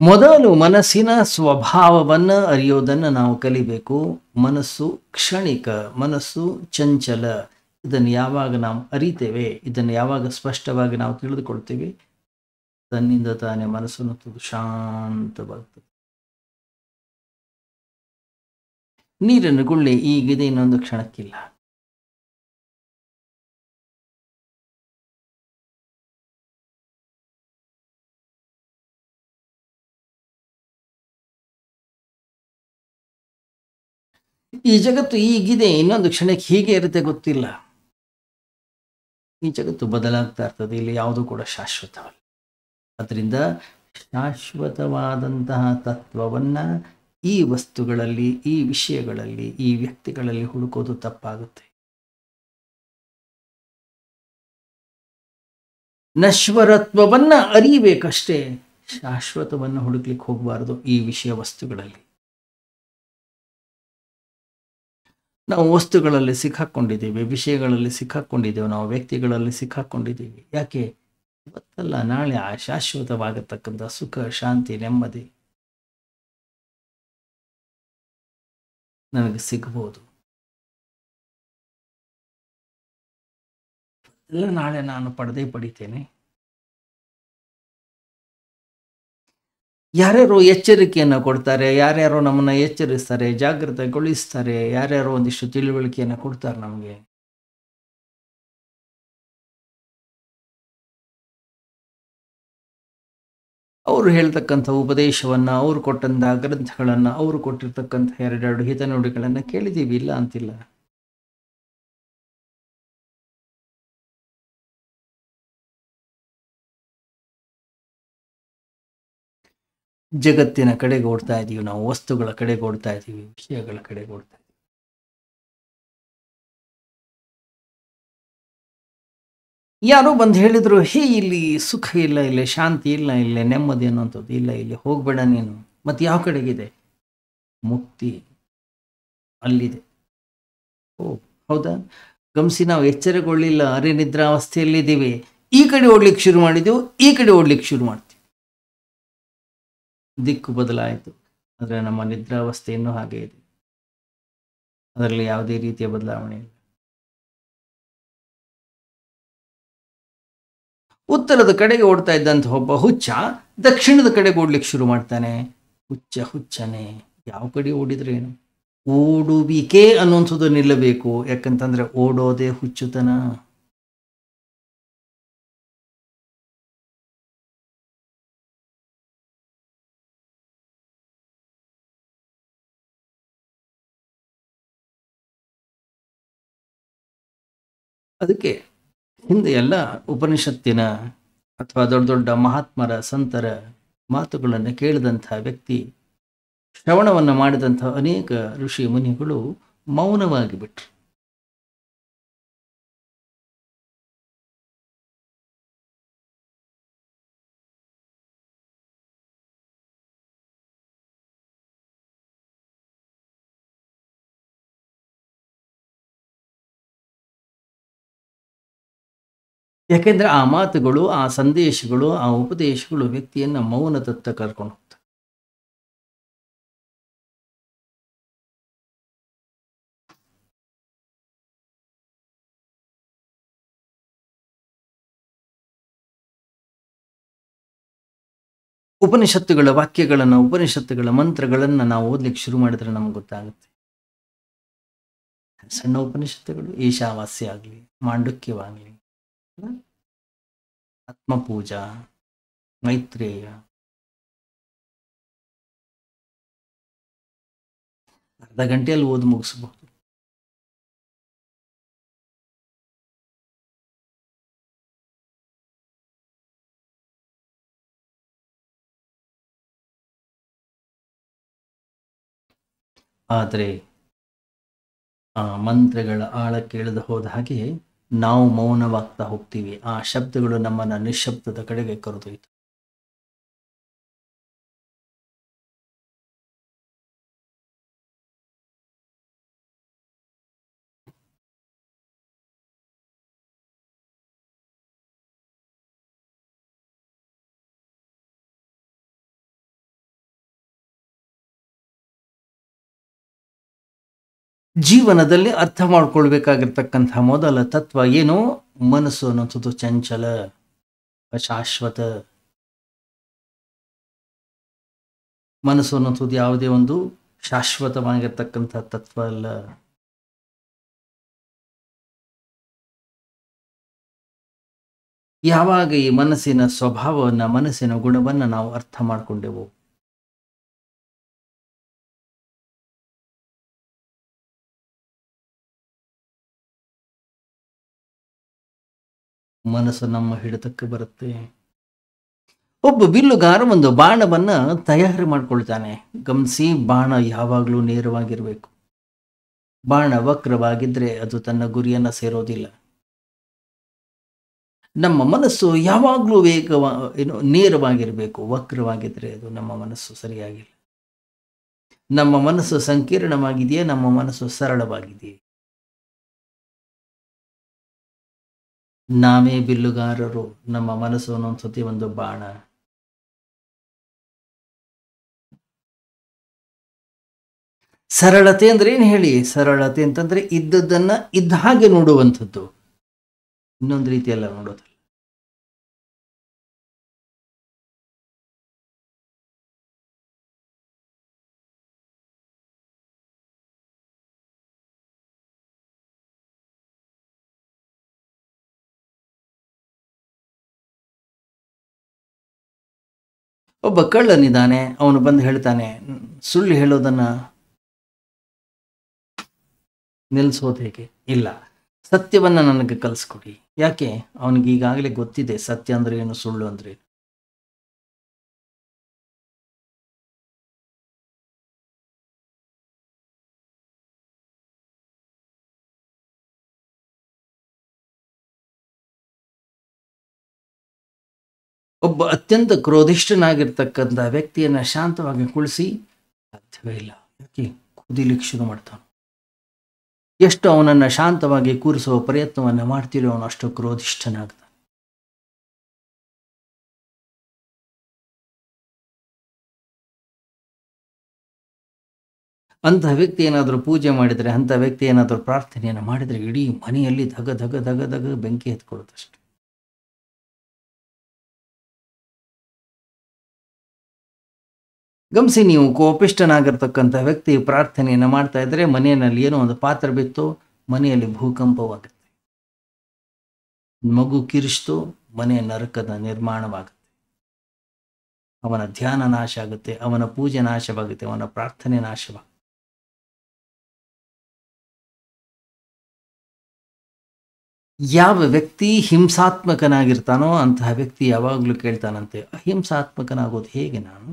ಮೊದಲು ಮನಸ್ಸಿನ ಸ್ವಭಾವವನ್ನು ಅರಿಯೋದನ್ನು ನಾವು ಕಲಿಬೇಕು. ಮನಸ್ಸು ಕ್ಷಣಿಕ, ಮನಸ್ಸು ಚಂಚಲ. ಇದನ್ನು ಯಾವಾಗ ನಾವು ಅರಿತೇವೆ, ಇದನ್ನು ಯಾವಾಗ ಸ್ಪಷ್ಟವಾಗಿ ನಾವು ತಿಳಿದುಕೊಳ್ತೇವೆ, ತನ್ನಿಂದ ತಾನೇ ಮನಸ್ಸನ್ನು ತುದು ಶಾಂತವಾಗ್ತದೆ. ನೀರಿನ ಗುಳ್ಳೆ ಈಗಿದೆ, ಇನ್ನೊಂದು ಕ್ಷಣಕ್ಕಿಲ್ಲ. ಈ ಜಗತ್ತು ಈಗಿದೆ, ಇನ್ನೊಂದು ಕ್ಷಣಕ್ಕೆ ಹೀಗೆ ಇರುತ್ತೆ ಗೊತ್ತಿಲ್ಲ. ಈ ಜಗತ್ತು ಬದಲಾಗ್ತಾ ಇರ್ತದೆ, ಇಲ್ಲಿ ಯಾವುದೂ ಕೂಡ ಶಾಶ್ವತವಲ್ಲ. ಅದರಿಂದ ಶಾಶ್ವತವಾದಂತಹ ತತ್ವವನ್ನ ಈ ವಸ್ತುಗಳಲ್ಲಿ, ಈ ವಿಷಯಗಳಲ್ಲಿ, ಈ ವ್ಯಕ್ತಿಗಳಲ್ಲಿ ಹುಡುಕೋದು ತಪ್ಪಾಗುತ್ತೆ. ನಶ್ವರತ್ವವನ್ನ ಅರಿಬೇಕಷ್ಟೇ, ಶಾಶ್ವತವನ್ನು ಹುಡುಕ್ಲಿಕ್ಕೆ ಹೋಗಬಾರದು ಈ ವಿಷಯ ವಸ್ತುಗಳಲ್ಲಿ. ನಾವು ವಸ್ತುಗಳಲ್ಲಿ ಸಿಕ್ಕಾಕೊಂಡಿದ್ದೀವಿ, ವಿಷಯಗಳಲ್ಲಿ ಸಿಕ್ಕಾಕೊಂಡಿದ್ದೇವೆ, ನಾವು ವ್ಯಕ್ತಿಗಳಲ್ಲಿ ಸಿಕ್ಕಾಕೊಂಡಿದ್ದೀವಿ. ಯಾಕೆ? ಇವತ್ತಲ್ಲ ನಾಳೆ ಆ ಶಾಶ್ವತವಾಗತಕ್ಕಂಥ ಸುಖ, ಶಾಂತಿ, ನೆಮ್ಮದಿ ನನಗೆ ಸಿಗಬಹುದು. ಎಲ್ಲ ನಾಳೆ ನಾನು ಪಡಿತೇನೆ. ಯಾರ್ಯಾರೋ ಎಚ್ಚರಿಕೆಯನ್ನು ಕೊಡ್ತಾರೆ, ಯಾರ್ಯಾರೋ ನಮ್ಮನ್ನು ಎಚ್ಚರಿಸ್ತಾರೆ, ಜಾಗೃತಗೊಳಿಸ್ತಾರೆ, ಯಾರ್ಯಾರೋ ಒಂದಿಷ್ಟು ತಿಳುವಳಿಕೆಯನ್ನು ಕೊಡ್ತಾರೆ ನಮಗೆ. ಅವರು ಹೇಳ್ತಕ್ಕಂಥ ಉಪದೇಶವನ್ನು, ಅವರು ಕೊಟ್ಟಂತಹ ಗ್ರಂಥಗಳನ್ನು, ಅವರು ಕೊಟ್ಟಿರ್ತಕ್ಕಂಥ ಎರಡೆರಡು ಹಿತನುಡಿಗಳನ್ನು ಕೇಳಿದ್ದೀವಿ, ಇಲ್ಲ ಅಂತಿಲ್ಲ. ಜಗತ್ತಿನ ಕಡೆಗೆ ಓಡ್ತಾ ಇದ್ದೀವಿ ನಾವು, ವಸ್ತುಗಳ ಕಡೆಗೆ ಓಡ್ತಾ ಇದ್ದೀವಿ, ವಿಷಯಗಳ ಕಡೆಗೆ ಓಡ್ತಾ ಇದ್ದೀವಿ. ಯಾರೋ ಬಂದು ಹೇಳಿದ್ರು, ಹೇ ಇಲ್ಲಿ ಸುಖ ಇಲ್ಲ, ಇಲ್ಲಿ ಶಾಂತಿ ಇಲ್ಲ, ಇಲ್ಲಿ ನೆಮ್ಮದಿ ಅನ್ನೋಂಥದ್ದು ಇಲ್ಲ, ಇಲ್ಲಿ ಹೋಗ್ಬೇಡ ನೀನು. ಮತ್ತೆ ಯಾವ ಕಡೆಗಿದೆ? ಮುಕ್ತಿ ಅಲ್ಲಿದೆ. ಓ ಹೌದಾ? ಗಮನಿಸಿ, ನಾವು ಎಚ್ಚರಗೊಳ್ಳಿಲ್ಲ, ಅರೆ ನಿದ್ರಾವಸ್ಥೆಯಲ್ಲಿದ್ದೀವಿ. ಈ ಕಡೆ ಓಡ್ಲಿಕ್ಕೆ ಶುರು ಮಾಡಿದೆವು, ಈ ಕಡೆ ಓಡ್ಲಿಕ್ಕೆ ಶುರು ಮಾಡ್ತೀವಿ. ದಿಕ್ಕು ಬದಲಾಯಿತು, ಆದರೆ ನಮ್ಮ ನಿದ್ರಾವಸ್ಥೆ ಇನ್ನೂ ಹಾಗೆ ಇದೆ, ಅದರಲ್ಲಿ ಯಾವುದೇ ರೀತಿಯ ಬದಲಾವಣೆ ಇಲ್ಲ. ಉತ್ತರದ ಕಡೆಗೆ ಓಡ್ತಾ ಇದ್ದಂಥ ಒಬ್ಬ ಹುಚ್ಚ ದಕ್ಷಿಣದ ಕಡೆಗೆ ಓಡ್ಲಿಕ್ಕೆ ಶುರು ಮಾಡ್ತಾನೆ. ಹುಚ್ಚನೇ ಯಾವ ಕಡೆ ಓಡಿದ್ರೆ ಏನು? ಓಡುವಿಕೆ ಅನ್ನುವಂಥದ್ದು ನಿಲ್ಲಬೇಕು. ಯಾಕಂತಂದ್ರೆ ಓಡೋದೇ ಹುಚ್ಚುತನ. ಅದಕ್ಕೆ ಹಿಂದೆ ಎಲ್ಲ ಉಪನಿಷತ್ತಿನ ಅಥವಾ ದೊಡ್ಡ ದೊಡ್ಡ ಮಹಾತ್ಮರ ಸಂತರ ಮಾತುಗಳನ್ನು ಕೇಳಿದಂಥ ವ್ಯಕ್ತಿ, ಶ್ರವಣವನ್ನು ಮಾಡಿದಂಥ ಅನೇಕ ಋಷಿ ಮುನಿಗಳು ಮೌನವಾಗಿ ಬಿಟ್ರು. ಯಾಕೆಂದ್ರೆ ಆ ಮಾತುಗಳು, ಆ ಸಂದೇಶಗಳು, ಆ ಉಪದೇಶಗಳು ವ್ಯಕ್ತಿಯನ್ನ ಮೌನದತ್ತ ಕರ್ಕೊಂಡು ಹೋಗ್ತವೆ. ಉಪನಿಷತ್ತುಗಳ ವಾಕ್ಯಗಳನ್ನು, ಉಪನಿಷತ್ತುಗಳ ಮಂತ್ರಗಳನ್ನು ನಾವು ಓದ್ಲಿಕ್ಕೆ ಶುರು ಮಾಡಿದ್ರೆ ನಮ್ಗೆ ಗೊತ್ತಾಗುತ್ತೆ. ಸಣ್ಣ ಉಪನಿಷತ್ತುಗಳು, ಈಶಾವಾಸ್ಯ ಆಗಲಿ, ಮಾಂಡುಕ್ಯವಾಗಲಿ, ಆತ್ಮಪೂಜಾ, ಮೈತ್ರೇಯ, ಅರ್ಧ ಗಂಟೆಯಲ್ಲಿ ಓದಿ ಮುಗಿಸಬಹುದು. ಆದರೆ ಆ ಮಂತ್ರಗಳ ಆಳಕ್ಕೆ ಇಳಿದು ಹೋದ ಹಾಗೆ ನಾವು ಮೌನವಾಗ್ತಾ ಹೋಗ್ತೀವಿ. ಆ ಶಬ್ದಗಳು ನಮ್ಮನ್ನ ನಿಶ್ಶಬ್ದದ ಕಡೆಗೆ ಕರೆದೊಯ್ತು. ಜೀವನದಲ್ಲಿ ಅರ್ಥ ಮಾಡ್ಕೊಳ್ಬೇಕಾಗಿರ್ತಕ್ಕಂಥ ಮೊದಲ ತತ್ವ ಏನು? ಮನಸ್ಸು ಅನ್ನೋದು ಚಂಚಲ, ಅಶಾಶ್ವತ. ಮನಸ್ಸು ಅನ್ನೋದು ಯಾವುದೇ ಒಂದು ಶಾಶ್ವತವಾಗಿರ್ತಕ್ಕಂಥ ತತ್ವ ಅಲ್ಲ. ಯಾವಾಗ ಈ ಮನಸ್ಸಿನ ಸ್ವಭಾವವನ್ನ, ಮನಸ್ಸಿನ ಗುಣವನ್ನ ನಾವು ಅರ್ಥ ಮಾಡಿಕೊಂಡೆವು, ಮನಸ್ಸು ನಮ್ಮ ಹಿಡಿತಕ್ಕೆ ಬರುತ್ತೆ. ಒಬ್ಬ ಬಿಲ್ಲುಗಾರ ಒಂದು ಬಾಣವನ್ನ ತಯಾರಿ ಮಾಡ್ಕೊಳ್ತಾನೆ. ಗಮನಿಸಿ, ಬಾಣ ಯಾವಾಗಲೂ ನೇರವಾಗಿರ್ಬೇಕು. ಬಾಣ ವಕ್ರವಾಗಿದ್ರೆ ಅದು ತನ್ನ ಗುರಿಯನ್ನ ಸೇರೋದಿಲ್ಲ. ನಮ್ಮ ಮನಸ್ಸು ಯಾವಾಗಲೂ ನೇರವಾಗಿರ್ಬೇಕು. ವಕ್ರವಾಗಿದ್ರೆ ಅದು ನಮ್ಮ ಮನಸ್ಸು ಸರಿಯಾಗಿಲ್ಲ. ನಮ್ಮ ಮನಸ್ಸು ಸಂಕೀರ್ಣವಾಗಿದೆಯೇ? ನಮ್ಮ ಮನಸ್ಸು ಸರಳವಾಗಿದೆಯೇ? ನಾವೇ ಬಿಲ್ಲುಗಾರರು. ನಮ್ಮ ಮನಸ್ಸು ಅನ್ನೋನ್ಸತಿ ಒಂದು ಬಾಣ. ಸರಳತೆ ಅಂದ್ರೆ ಏನು ಹೇಳಿ? ಸರಳತೆ ಅಂತಂದ್ರೆ ಇದ್ದದ್ದನ್ನ ಇದ್ದ ಹಾಗೆ ನೋಡುವಂಥದ್ದು. ಇನ್ನೊಂದು ರೀತಿಯಲ್ಲ ನೋಡೋದು. ಒಬ್ಬ ಕಳ್ಳನಿದ್ದಾನೆ. ಅವನು ಬಂದು ಹೇಳ್ತಾನೆ, ಸುಳ್ಳು ಹೇಳೋದನ್ನ ನಿಲ್ಲಿಸೋದು ಹೇಗೆ? ಇಲ್ಲ, ಸತ್ಯವನ್ನ ನನಗೆ ಕಲಿಸ್ಕೊಡಿ. ಯಾಕೆ? ಅವನಿಗೆ ಈಗಾಗಲೇ ಗೊತ್ತಿದೆ ಸತ್ಯ ಅಂದ್ರೆ ಏನು, ಸುಳ್ಳು ಅಂದ್ರೆ ಏನು. ಒಬ್ಬ ಅತ್ಯಂತ ಕ್ರೋಧಿಷ್ಠನಾಗಿರ್ತಕ್ಕಂಥ ವ್ಯಕ್ತಿಯನ್ನ ಶಾಂತವಾಗಿ ಕುಳಿಸಿ ಸಾಧ್ಯವೇ ಇಲ್ಲ. ಯಾಕೆ? ಕುದಿಲಿಕ್ಕೆ ಶುರು ಮಾಡ್ತಾನೆ. ಎಷ್ಟು ಅವನನ್ನ ಶಾಂತವಾಗಿ ಕೂರಿಸುವ ಪ್ರಯತ್ನವನ್ನ ಮಾಡ್ತೀರೋ ಅವನು ಅಷ್ಟು ಕ್ರೋಧಿಷ್ಠನಾಗ್ತಾನೆ. ಅಂತಹ ವ್ಯಕ್ತಿ ಏನಾದರೂ ಪೂಜೆ ಮಾಡಿದರೆ, ಅಂಥ ವ್ಯಕ್ತಿ ಏನಾದರೂ ಪ್ರಾರ್ಥನೆಯನ್ನು ಮಾಡಿದರೆ ಇಡೀ ಮನೆಯಲ್ಲಿ ಧಗ ಧಗ ಧಗ ಧಗ ಬೆಂಕಿ ಎತ್ಕೊಳ್ಳುತ್ತಷ್ಟೆ. ಗಮನಿಸಿ, ನೀವು ಕೋಪಿಷ್ಠನಾಗಿರ್ತಕ್ಕಂಥ ವ್ಯಕ್ತಿ ಪ್ರಾರ್ಥನೆಯನ್ನು ಮಾಡ್ತಾ ಇದ್ದರೆ ಮನೆಯಲ್ಲಿ ಏನೋ ಒಂದು ಪಾತ್ರ ಬಿತ್ತು, ಮನೆಯಲ್ಲಿ ಭೂಕಂಪವಾಗುತ್ತೆ. ಮಗು ಕಿರಿಸ್ತು, ಮನೆಯ ನರಕದ ನಿರ್ಮಾಣವಾಗುತ್ತೆ. ಅವನ ಧ್ಯಾನ ನಾಶ ಆಗುತ್ತೆ, ಅವನ ಪೂಜೆ ನಾಶವಾಗುತ್ತೆ, ಅವನ ಪ್ರಾರ್ಥನೆ ನಾಶವಾಗುತ್ತೆ. ಯಾವ ವ್ಯಕ್ತಿ ಹಿಂಸಾತ್ಮಕನಾಗಿರ್ತಾನೋ ಅಂತಹ ವ್ಯಕ್ತಿ ಯಾವಾಗಲೂ ಕೇಳ್ತಾನಂತೆ, ಅಹಿಂಸಾತ್ಮಕನಾಗೋದು ಹೇಗೆ ನಾನು?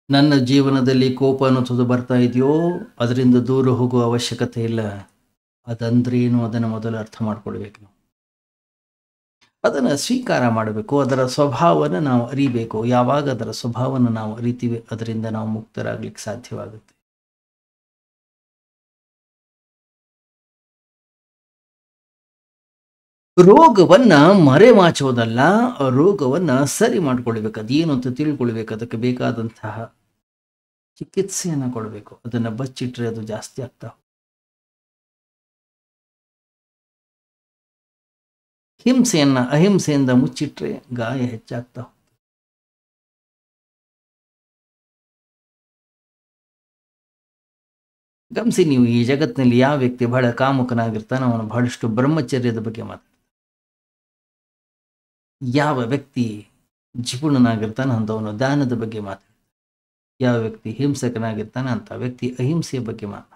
ನನ್ನ ಜೀವನದಲ್ಲಿ ಕೋಪ ಅನ್ನೋದು ಬರ್ತಾ ಇದೆಯೋ, ಅದರಿಂದ ದೂರ ಹೋಗುವ ಅವಶ್ಯಕತೆ ಇಲ್ಲ. ಅದಂದ್ರೇನು ಅದನ್ನು ಮೊದಲು ಅರ್ಥ ಮಾಡ್ಕೊಳ್ಬೇಕು. ನಾವು ಅದನ್ನು ಸ್ವೀಕಾರ ಮಾಡಬೇಕು. ಅದರ ಸ್ವಭಾವನ ನಾವು ಅರಿಬೇಕು. ಯಾವಾಗ ಅದರ ಸ್ವಭಾವನ ನಾವು ಅರಿತೀವಿ, ಅದರಿಂದ ನಾವು ಮುಕ್ತರಾಗ್ಲಿಕ್ಕೆ ಸಾಧ್ಯವಾಗುತ್ತೆ. ರೋಗವನ್ನ ಮರೆಮಾಚೋದಲ್ಲ, ರೋಗವನ್ನ ಸರಿ ಮಾಡ್ಕೊಳ್ಬೇಕು. ಅದೇನು ಅಂತ ತಿಳ್ಕೊಳ್ಬೇಕು. ಅದಕ್ಕೆ ಬೇಕಾದಂತಹ ಚಿಕಿತ್ಸೆಯನ್ನು ಕೊಡಬೇಕು. ಅದನ್ನು ಬಚ್ಚಿಟ್ರೆ ಅದು ಜಾಸ್ತಿ ಆಗ್ತಾ. ಹಿಂಸೆಯನ್ನ ಅಹಿಂಸೆಯಿಂದ ಮುಚ್ಚಿಟ್ರೆ ಗಾಯ ಹೆಚ್ಚಾಗ್ತಾ ಹೋಗ್ತದೆ. ಗಮನಿಸಿ, ನೀವು ಈ ಜಗತ್ತಿನಲ್ಲಿ ಯಾವ ವ್ಯಕ್ತಿ ಬಹಳ ಕಾಮುಕನಾಗಿರ್ತಾನೆ ಅವನು ಬಹಳಷ್ಟು ಬ್ರಹ್ಮಚರ್ಯದ ಬಗ್ಗೆ ಮಾತಾಡ್ತಾನೆ. ಯಾವ ವ್ಯಕ್ತಿ ಜಿಪುಣನಾಗಿರ್ತಾನೆ ಅಂಥವನು ದಾನದ ಬಗ್ಗೆ ಮಾತಾಡ್ತಾನೆ. ಯಾವ ವ್ಯಕ್ತಿ ಹಿಂಸಕನಾಗಿರ್ತಾನೆ ಅಂತ ವ್ಯಕ್ತಿ ಅಹಿಂಸೆಯ ಬಗ್ಗೆ ಮಾತಾಡ್ತಾನೆ.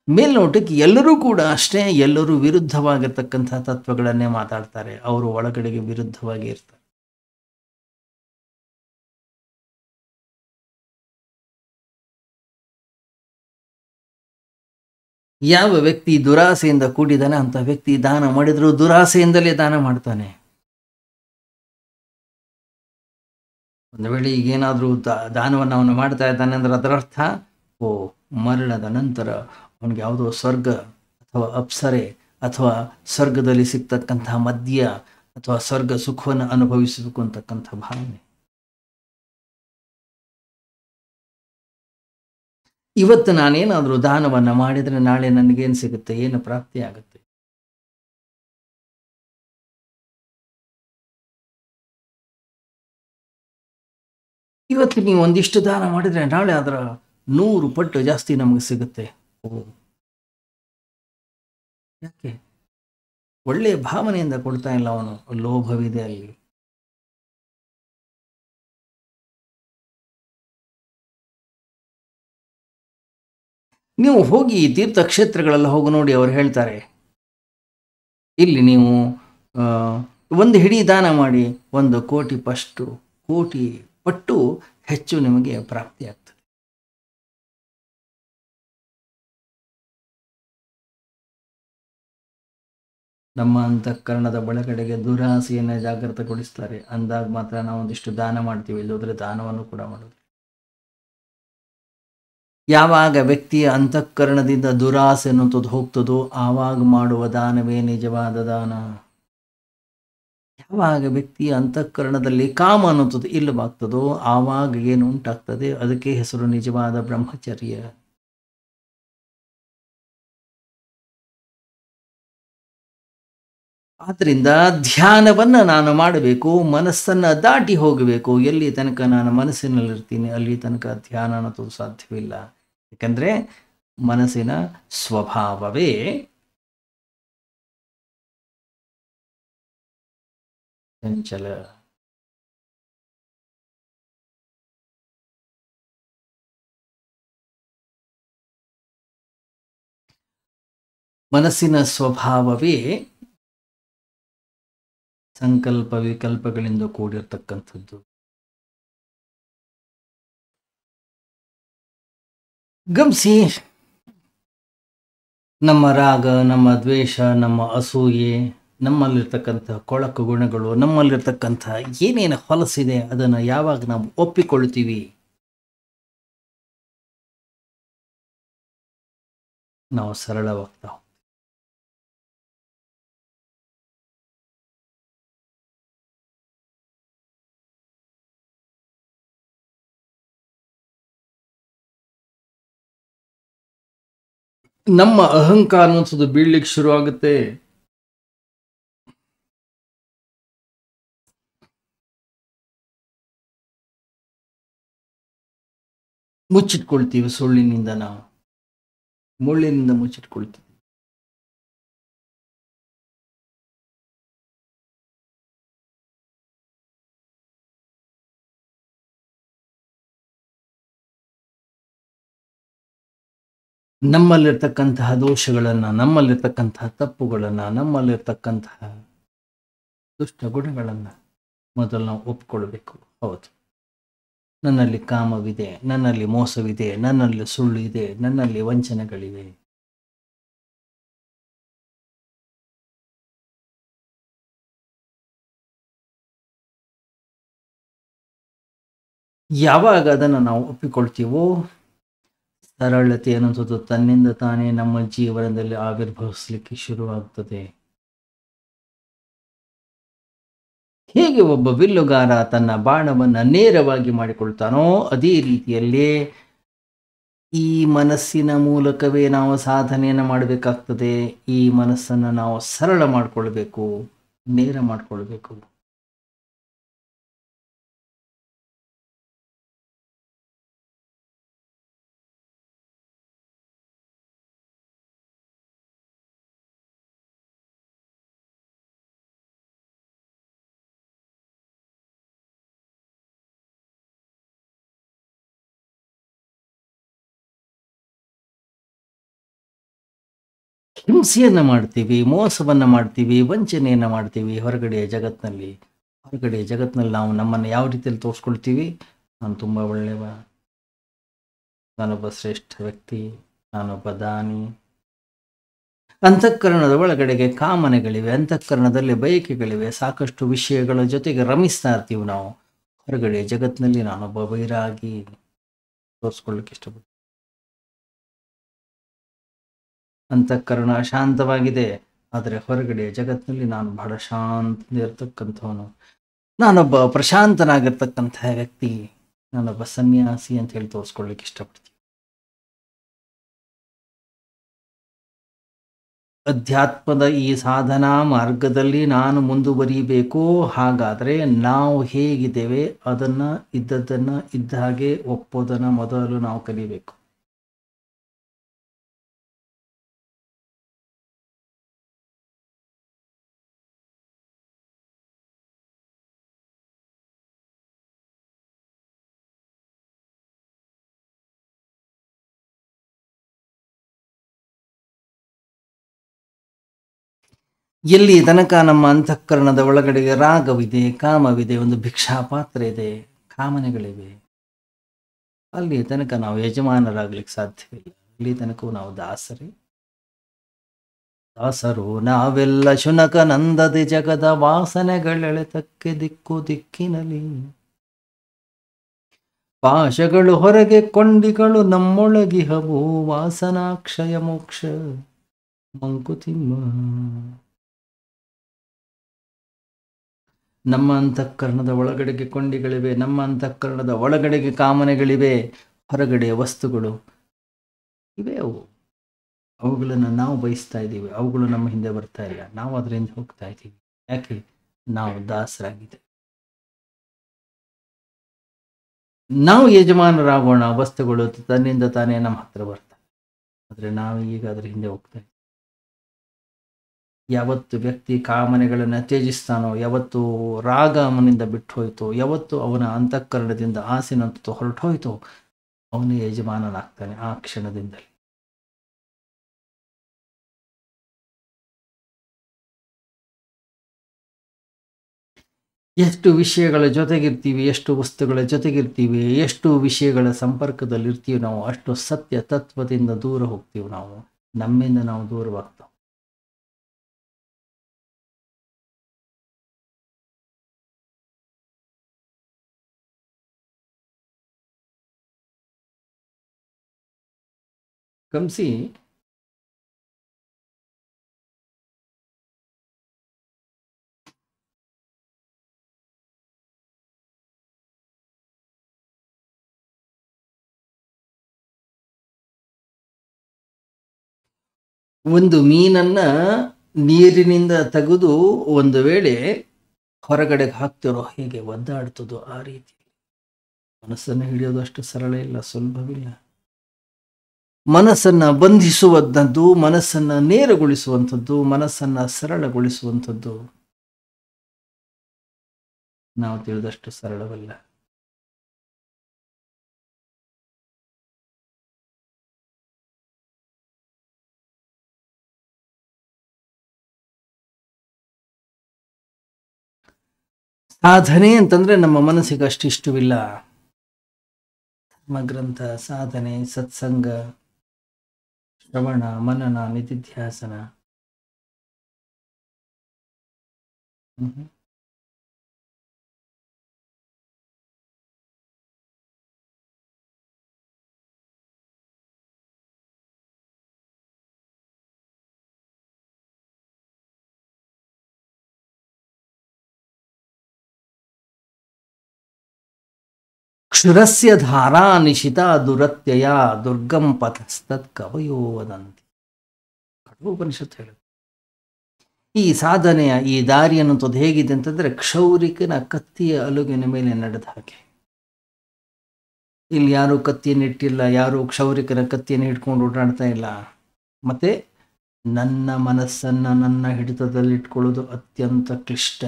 ಮೇಲ್ನೋಟಕ್ಕೆ ಎಲ್ಲರೂ ಕೂಡ ಅಷ್ಟೇ, ಎಲ್ಲರೂ ವಿರುದ್ಧವಾಗಿರ್ತಕ್ಕಂಥ ತತ್ವಗಳನ್ನೇ ಮಾತಾಡ್ತಾರೆ. ಅವರು ಒಳಗಡೆಗೆ ವಿರುದ್ಧವಾಗಿ ಇರ್ತಾರೆ. ಯಾವ ವ್ಯಕ್ತಿ ದುರಾಸೆಯಿಂದ ಕೂಡಿದಾನೆ ಅಂತ ವ್ಯಕ್ತಿ ದಾನ ಮಾಡಿದ್ರು ದುರಾಸೆಯಿಂದಲೇ ದಾನ ಮಾಡ್ತಾನೆ. ಒಂದು ವೇಳೆ ಈಗೇನಾದರೂ ದಾನವನ್ನು ಅವನು ಮಾಡ್ತಾ ಇದ್ದಾನೆ ಅಂದ್ರೆ ಅದರ ಅರ್ಥ, ಮರಣದ ನಂತರ ಅವನಿಗೆ ಯಾವುದೋ ಸ್ವರ್ಗ ಅಥವಾ ಅಪ್ಸರೆ ಅಥವಾ ಸ್ವರ್ಗದಲ್ಲಿ ಸಿಗ್ತಕ್ಕಂತಹ ಮದ್ಯ ಅಥವಾ ಸ್ವರ್ಗ ಸುಖವನ್ನು ಅನುಭವಿಸಬೇಕು ಅಂತಕ್ಕಂಥ ಭಾವನೆ. ಇವತ್ತು ನಾನೇನಾದರೂ ದಾನವನ್ನು ಮಾಡಿದರೆ ನಾಳೆ ನನಗೇನು ಸಿಗುತ್ತೆ, ಏನು ಪ್ರಾಪ್ತಿ ಆಗುತ್ತೆ? ಇವತ್ತು ನೀವು ಒಂದಿಷ್ಟು ದಾನ ಮಾಡಿದರೆ ನಾಳೆ ಅದರ 100 ಪಟ್ಟು ಜಾಸ್ತಿ ನಮಗೆ ಸಿಗುತ್ತೆ. ಯಾಕೆ? ಒಳ್ಳೆಯ ಭಾವನೆಯಿಂದ ಕೊಡ್ತಾ ಇಲ್ಲ ಅವನು, ಲೋಭವಿದೆ ಅಲ್ಲಿ. ನೀವು ಹೋಗಿ ತೀರ್ಥಕ್ಷೇತ್ರಗಳೆಲ್ಲ ಹೋಗಿ ನೋಡಿ, ಅವರು ಹೇಳ್ತಾರೆ ಇಲ್ಲಿ ನೀವು ಒಂದು ಹಿಡಿ ದಾನ ಮಾಡಿ 1 ಕೋಟಿ ಪಟ್ಟು ಹೆಚ್ಚು ನಿಮಗೆ ಪ್ರಾಪ್ತಿಯಾಗ್ತದೆ. ನಮ್ಮ ಅಂತಃಕರಣದ ಒಳಗಡೆಗೆ ದುರಾಸೆಯನ್ನು ಜಾಗೃತಗೊಳಿಸ್ತಾರೆ. ಅಂದಾಗ ಮಾತ್ರ ನಾವು ಒಂದಿಷ್ಟು ದಾನ ಮಾಡ್ತೀವಿ, ಇಲ್ಲೋದ್ರೆ ದಾನವನ್ನು ಕೂಡ ಮಾಡೋದು. ಯಾವಾಗ ವ್ಯಕ್ತಿಯ ಅಂತಃಕರಣದಿಂದ ದುರಾಸೆ ಅನ್ನೋದು ಹೋಗ್ತದೋ ಆವಾಗ ಮಾಡುವ ದಾನವೇ ನಿಜವಾದ ದಾನ. ಯಾವಾಗ ವ್ಯಕ್ತಿಯ ಅಂತಃಕರಣದಲ್ಲಿ ಕಾಮ ಅನ್ನೋದು ಇಲ್ಲವಾಗ್ತದೋ ಆವಾಗ ಏನು ಉಂಟಾಗ್ತದೆ, ಅದಕ್ಕೆ ಹೆಸರು ನಿಜವಾದ ಬ್ರಹ್ಮಚರ್ಯ. ಆದ್ದರಿಂದ ಧ್ಯಾನವನ್ನು ನಾನು ಮಾಡಬೇಕು, ಮನಸ್ಸನ್ನು ದಾಟಿ ಹೋಗಬೇಕು. ಎಲ್ಲಿ ತನಕ ನಾನು ಮನಸ್ಸಿನಲ್ಲಿರ್ತೀನಿ ಅಲ್ಲಿ ತನಕ ಧ್ಯಾನ ಅನ್ನೋದು ಸಾಧ್ಯವಿಲ್ಲ. ಯಾಕಂದರೆ ಮನಸ್ಸಿನ ಸ್ವಭಾವವೇ ಚಂಚಲ. ಮನಸ್ಸಿನ ಸ್ವಭಾವವೇ ಸಂಕಲ್ಪ ವಿಕಲ್ಪಗಳಿಂದ ಕೂಡಿರ್ತಕ್ಕಂಥದ್ದು. ಗಮನಿಸಿ, ನಮ್ಮ ರಾಗ, ನಮ್ಮ ದ್ವೇಷ, ನಮ್ಮ ಅಸೂಯೆ, ನಮ್ಮಲ್ಲಿರ್ತಕ್ಕಂಥ ಕೊಳಕು ಗುಣಗಳು, ನಮ್ಮಲ್ಲಿರ್ತಕ್ಕಂಥ ಏನೇನು ಹೊಲಸಿದೆ ಅದನ್ನು ಯಾವಾಗ ನಾವು ಒಪ್ಪಿಕೊಳ್ತೀವಿ, ನಾವು ಸರಳವಾಗ್ತಾ ನಮ್ಮ ಅಹಂಕಾರ ಅನ್ನೋದು ಬೀಳ್ಲಿಕ್ಕೆ ಶುರು ಆಗುತ್ತೆ. ಮುಚ್ಚಿಟ್ಕೊಳ್ತೀವಿ ಸುಳ್ಳಿನಿಂದ, ನಾವು ಮುಳ್ಳಿನಿಂದ ಮುಚ್ಚಿಟ್ಕೊಳ್ತೀವಿ. ನಮ್ಮಲ್ಲಿರ್ತಕ್ಕಂತಹ ದೋಷಗಳನ್ನು, ನಮ್ಮಲ್ಲಿರ್ತಕ್ಕಂತಹ ತಪ್ಪುಗಳನ್ನು, ನಮ್ಮಲ್ಲಿರ್ತಕ್ಕಂತಹ ದುಷ್ಟ ಗುಣಗಳನ್ನು ಮೊದಲು ನಾವು ಒಪ್ಕೊಳ್ಬೇಕು. ಹೌದು, ನನ್ನಲ್ಲಿ ಕಾಮವಿದೆ, ನನ್ನಲ್ಲಿ ಮೋಸವಿದೆ, ನನ್ನಲ್ಲಿ ಸುಳ್ಳು ಇದೆ, ನನ್ನಲ್ಲಿ ವಂಚನೆಗಳಿವೆ. ಯಾವಾಗ ಅದನ್ನು ನಾವು ಒಪ್ಪಿಕೊಳ್ತೀವೋ, ಸರಳತೆ ಅನ್ನೋದು ತನ್ನಿಂದ ತಾನೇ ನಮ್ಮ ಜೀವನದಲ್ಲಿ ಆವಿರ್ಭವಿಸಲಿಕ್ಕೆ ಶುರುವಾಗ್ತದೆ. ಹೇಗೆ ಒಬ್ಬ ಬಿಲ್ಲುಗಾರ ತನ್ನ ಬಾಣವನ್ನು ನೇರವಾಗಿ ಮಾಡಿಕೊಳ್ತಾನೋ, ಅದೇ ರೀತಿಯಲ್ಲಿ ಈ ಮನಸ್ಸಿನ ಮೂಲಕವೇ ನಾವು ಸಾಧನೆಯನ್ನು ಮಾಡಬೇಕಾಗ್ತದೆ. ಈ ಮನಸ್ಸನ್ನು ನಾವು ಸರಳ ಮಾಡಿಕೊಳ್ಬೇಕು, ನೇರ ಮಾಡಿಕೊಳ್ಬೇಕು. ಹಿಂಸೆಯನ್ನು ಮಾಡ್ತೀವಿ, ಮೋಸವನ್ನು ಮಾಡ್ತೀವಿ, ವಂಚನೆಯನ್ನು ಮಾಡ್ತೀವಿ ಹೊರಗಡೆಯ ಜಗತ್ತಿನಲ್ಲಿ. ಹೊರಗಡೆಯ ಜಗತ್ತಿನಲ್ಲಿ ನಾವು ನಮ್ಮನ್ನು ಯಾವ ರೀತಿಯಲ್ಲಿ ತೋರಿಸ್ಕೊಳ್ತೀವಿ? ನಾನು ತುಂಬ ಒಳ್ಳೆಯವ, ನಾನೊಬ್ಬ ಶ್ರೇಷ್ಠ ವ್ಯಕ್ತಿ, ನಾನೊಬ್ಬ ದಾನಿ. ಅಂತಃಕರಣದ ಒಳಗಡೆಗೆ ಕಾಮನೆಗಳಿವೆ, ಅಂತಃಕರಣದಲ್ಲಿ ಬಯಕೆಗಳಿವೆ, ಸಾಕಷ್ಟು ವಿಷಯಗಳ ಜೊತೆಗೆ ರಮಿಸ್ತಾ ಇರ್ತೀವಿ ನಾವು. ಹೊರಗಡೆಯ ಜಗತ್ತಿನಲ್ಲಿ ನಾನೊಬ್ಬ ಬೈರಾಗಿ ತೋರಿಸ್ಕೊಳ್ಳಿಕ್ಕೆ ಇಷ್ಟಪಡ್ತೀನಿ. ಅಂತಃಕರಣ ಶಾಂತವಾಗಿದೆ, ಆದರೆ ಹೊರಗಡೆಯ ಜಗತ್ತಿನಲ್ಲಿ ನಾನು ಬಹಳ ಶಾಂತ ಇರ್ತಕ್ಕಂಥವನು, ನಾನೊಬ್ಬ ಪ್ರಶಾಂತನಾಗಿರ್ತಕ್ಕಂತಹ ವ್ಯಕ್ತಿ, ನಾನೊಬ್ಬ ಸನ್ಯಾಸಿ ಅಂತ ಹೇಳಿ ತೋರಿಸ್ಕೊಳ್ಳಿಕ್ಕೆ ಇಷ್ಟಪಡ್ತೀನಿ. ಅಧ್ಯಾತ್ಮದ ಈ ಸಾಧನಾ ಮಾರ್ಗದಲ್ಲಿ ನಾನು ಮುಂದುವರಿಬೇಕು. ಹಾಗಾದರೆ ನಾವು ಹೇಗಿದ್ದೇವೆ ಅದನ್ನು, ಇದ್ದದ್ದನ್ನು ಇದ್ದ ಹಾಗೆ ಒಪ್ಪೋದನ್ನು ಮೊದಲು ನಾವು ಕಲಿಬೇಕು. ಎಲ್ಲಿ ತನಕ ನಮ್ಮ ಅಂತಃಕರಣದ ಒಳಗಡೆಗೆ ರಾಗವಿದೆ, ಕಾಮವಿದೆ, ಒಂದು ಭಿಕ್ಷಾ ಪಾತ್ರ ಇದೆ, ಕಾಮನೆಗಳಿವೆ, ಅಲ್ಲಿ ತನಕ ನಾವು ಯಜಮಾನರಾಗ್ಲಿಕ್ಕೆ ಸಾಧ್ಯವಿಲ್ಲ. ಅಲ್ಲಿ ತನಕ ನಾವು ದಾಸರು ನಾವೆಲ್ಲ. ಶುನಕ ನಂದದೆ ಜಗದ ವಾಸನೆಗಳೆಳೆತಕ್ಕೆ ದಿಕ್ಕು ದಿಕ್ಕಿನಲಿ, ಪಾಶಗಳು ಹೊರಗೆ ಕೊಂಡಿಗಳು ನಮ್ಮೊಳಗಿಹವು, ವಾಸನಾಕ್ಷಯ ಮೋಕ್ಷ ಮಂಕುತಿಮ್ಮ. ನಮ್ಮ ಅಂತಃಕರಣದ ಒಳಗಡೆಗೆ ಕೊಂಡಿಗಳಿವೆ, ನಮ್ಮ ಅಂತಃಕರಣದ ಒಳಗಡೆಗೆ ಕಾಮನೆಗಳಿವೆ, ಹೊರಗಡೆಯ ವಸ್ತುಗಳು ಇವೆ. ಅವುಗಳನ್ನು ನಾವು ಬಯಸ್ತಾ ಇದ್ದೀವಿ, ಅವುಗಳು ನಮ್ಮ ಹಿಂದೆ ಬರ್ತಾ ಇಲ್ಲ, ನಾವು ಅದರಿಂದ ಹೋಗ್ತಾ ಇದ್ದೀವಿ. ಯಾಕೆ? ನಾವು ದಾಸರಾಗಿದ್ದೇವೆ. ನಾವು ಯಜಮಾನರಾಗೋಣ, ವಸ್ತುಗಳು ತನ್ನಿಂದ ತಾನೇ ನಮ್ಮ ಹತ್ರ ಬರ್ತವೆ, ಆದರೆ ನಾವು ಈಗ ಅದರ ಹಿಂದೆ ಹೋಗ್ತಾ ಇದ್ದೀವಿ. ಯಾವತ್ತು ವ್ಯಕ್ತಿ ಕಾಮನೆಗಳನ್ನು ತ್ಯಜಿಸ್ತಾನೋ, ಯಾವತ್ತು ರಾಗ ಅವನಿಂದ ಬಿಟ್ಟು ಹೋಯ್ತೋ, ಯಾವತ್ತು ಅವನ ಅಂತಃಕರಣದಿಂದ ಆಸೆನಂತೂ ಹೊರಟು ಹೋಯ್ತೋ, ಅವನೇ ಯಜಮಾನನಾಗ್ತಾನೆ ಆ ಕ್ಷಣದಿಂದಲೇ. ಎಷ್ಟು ವಿಷಯಗಳ ಜೊತೆಗಿರ್ತೀವಿ, ಎಷ್ಟು ವಸ್ತುಗಳ ಜೊತೆಗಿರ್ತೀವಿ, ಎಷ್ಟು ವಿಷಯಗಳ ಸಂಪರ್ಕದಲ್ಲಿರ್ತೀವಿ ನಾವು, ಅಷ್ಟು ಸತ್ಯ ತತ್ವದಿಂದ ದೂರ ಹೋಗ್ತೀವಿ ನಾವು, ನಮ್ಮಿಂದ ನಾವು ದೂರವಾಗ್ತಾವೆ. ಕಂಸಿ ಒಂದು ಮೀನನ್ನ ನೀರಿನಿಂದ ತೆಗೆದು ಒಂದು ವೇಳೆ ಹೊರಗಡೆಗೆ ಹಾಕ್ತಿರೋ ಹೇಗೆ ಒದ್ದಾಡ್ತದೋ ಆ ರೀತಿ ಮನಸ್ಸನ್ನು ಹಿಡಿಯೋದು ಅಷ್ಟು ಸರಳ ಇಲ್ಲ, ಸುಲಭವಿಲ್ಲ. ಮನಸ್ಸನ್ನು ಬಂಧಿಸುವಂಥದ್ದು, ಮನಸ್ಸನ್ನು ನೇರಗೊಳಿಸುವಂಥದ್ದು, ಮನಸ್ಸನ್ನು ಸರಳಗೊಳಿಸುವಂಥದ್ದು ನಾವು ತಿಳಿದಷ್ಟು ಸರಳವಲ್ಲ. ಸಾಧನೆ ಅಂತಂದ್ರೆ ನಮ್ಮ ಮನಸ್ಸಿಗೆ ಅಷ್ಟು ಇಷ್ಟವಿಲ್ಲ. ಧರ್ಮಗ್ರಂಥ, ಸಾಧನೆ, ಸತ್ಸಂಗ, ಶ್ರವಣ, ಮನನ, ನಿಧಿಧ್ಯಾಸನ. ಕ್ಷುರಸ್ಯ ಧಾರಾ ನಿಶಿತ ದುರತ್ಯಯ ದುರ್ಗಂ ಪಥಸ್ತತ್ ಕವಯೋ ವದಂತಿ. ಕಠೋಪನಿಷತ್ತು ಹೇಳುತ್ತೆ. ಈ ಸಾಧನೆಯ ಈ ದಾರಿ ಅನ್ನುವಂಥದ್ದು ಹೇಗಿದೆ ಅಂತಂದ್ರೆ ಕ್ಷೌರಿಕನ ಕತ್ತಿಯ ಅಲುಗಿನ ಮೇಲೆ ನಡೆದ ಹಾಗೆ. ಇಲ್ಲಿ ಯಾರು ಕತ್ತಿಯನ್ನು ಇಟ್ಟಿಲ್ಲ, ಯಾರು ಕ್ಷೌರಿಕನ ಕತ್ತಿಯನ್ನು ಹಿಡ್ಕೊಂಡು ಓಡಾಡ್ತಾ ಇಲ್ಲ. ಮತ್ತೆ ನನ್ನ ಮನಸ್ಸನ್ನು ನನ್ನ ಹಿಡಿತದಲ್ಲಿಟ್ಕೊಳ್ಳೋದು ಅತ್ಯಂತ ಕ್ಲಿಷ್ಟ.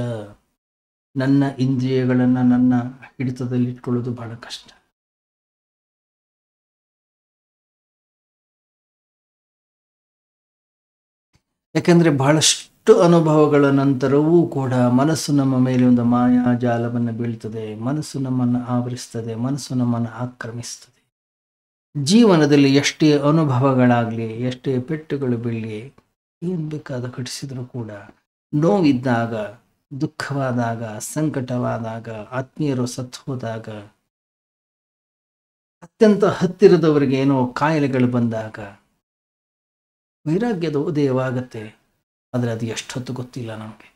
ನನ್ನ ಇಂದ್ರಿಯಗಳನ್ನು ನನ್ನ ಹಿಡಿತದಲ್ಲಿಟ್ಕೊಳ್ಳೋದು ಬಹಳ ಕಷ್ಟ. ಯಾಕೆಂದ್ರೆ ಬಹಳಷ್ಟು ಅನುಭವಗಳ ನಂತರವೂ ಕೂಡ ಮನಸ್ಸು ನಮ್ಮ ಮೇಲೆ ಒಂದು ಮಾಯಾಜಾಲವನ್ನು ಬೀಳ್ತದೆ. ಮನಸ್ಸು ನಮ್ಮನ್ನು ಆವರಿಸ್ತದೆ, ಮನಸ್ಸು ನಮ್ಮನ್ನು ಆಕ್ರಮಿಸ್ತದೆ. ಜೀವನದಲ್ಲಿ ಎಷ್ಟೇ ಅನುಭವಗಳಾಗಲಿ, ಎಷ್ಟೇ ಪೆಟ್ಟುಗಳು ಬೀಳಲಿ, ಏನು ಬೇಕಾದ ಘಟಿಸಿದರೂ ಕೂಡ ನೋವಿದ್ದಾಗ, ದುಃಖವಾದಾಗ, ಸಂಕಟವಾದಾಗ, ಆತ್ಮೀಯರು ಸತ್ತು ಹೋದಾಗ, ಅತ್ಯಂತ ಹತ್ತಿರದವರಿಗೆ ಏನೋ ಕಾಯಿಲೆಗಳು ಬಂದಾಗ ವೈರಾಗ್ಯದ ಉದಯವಾಗತ್ತೆ. ಆದರೆ ಅದು ಎಷ್ಟೊತ್ತು ಗೊತ್ತಿಲ್ಲ ನಮಗೆ.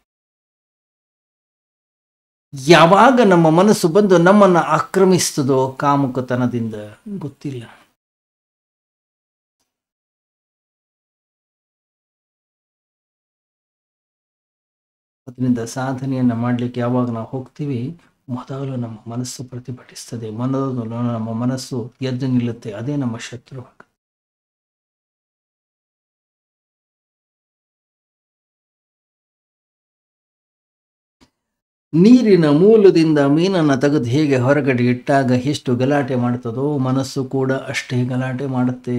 ಯಾವಾಗ ನಮ್ಮ ಮನಸ್ಸು ಬಂದು ನಮ್ಮನ್ನು ಆಕ್ರಮಿಸ್ತದೋ ಕಾಮುಕತನದಿಂದ ಗೊತ್ತಿಲ್ಲ. ಅದರಿಂದ ಸಾಧನೆಯನ್ನು ಮಾಡಲಿಕ್ಕೆ ಯಾವಾಗ ನಾವು ಹೋಗ್ತೀವಿ, ಮೊದಲು ನಮ್ಮ ಮನಸ್ಸು ಪ್ರತಿಭಟಿಸ್ತದೆ. ಮೊದಲು ನಮ್ಮ ಮನಸ್ಸು ಎದ್ದು ನಿಲ್ಲುತ್ತೆ. ಅದೇ ನಮ್ಮ ಶತ್ರು. ನೀರಿನ ಮೂಲದಿಂದ ಮೀನನ್ನು ತೆಗೆದು ಹೇಗೆ ಹೊರಗಡೆ ಇಟ್ಟಾಗ ಎಷ್ಟು ಗಲಾಟೆ ಮಾಡ್ತದೋ ಮನಸ್ಸು ಕೂಡ ಅಷ್ಟೇ ಗಲಾಟೆ ಮಾಡುತ್ತೆ.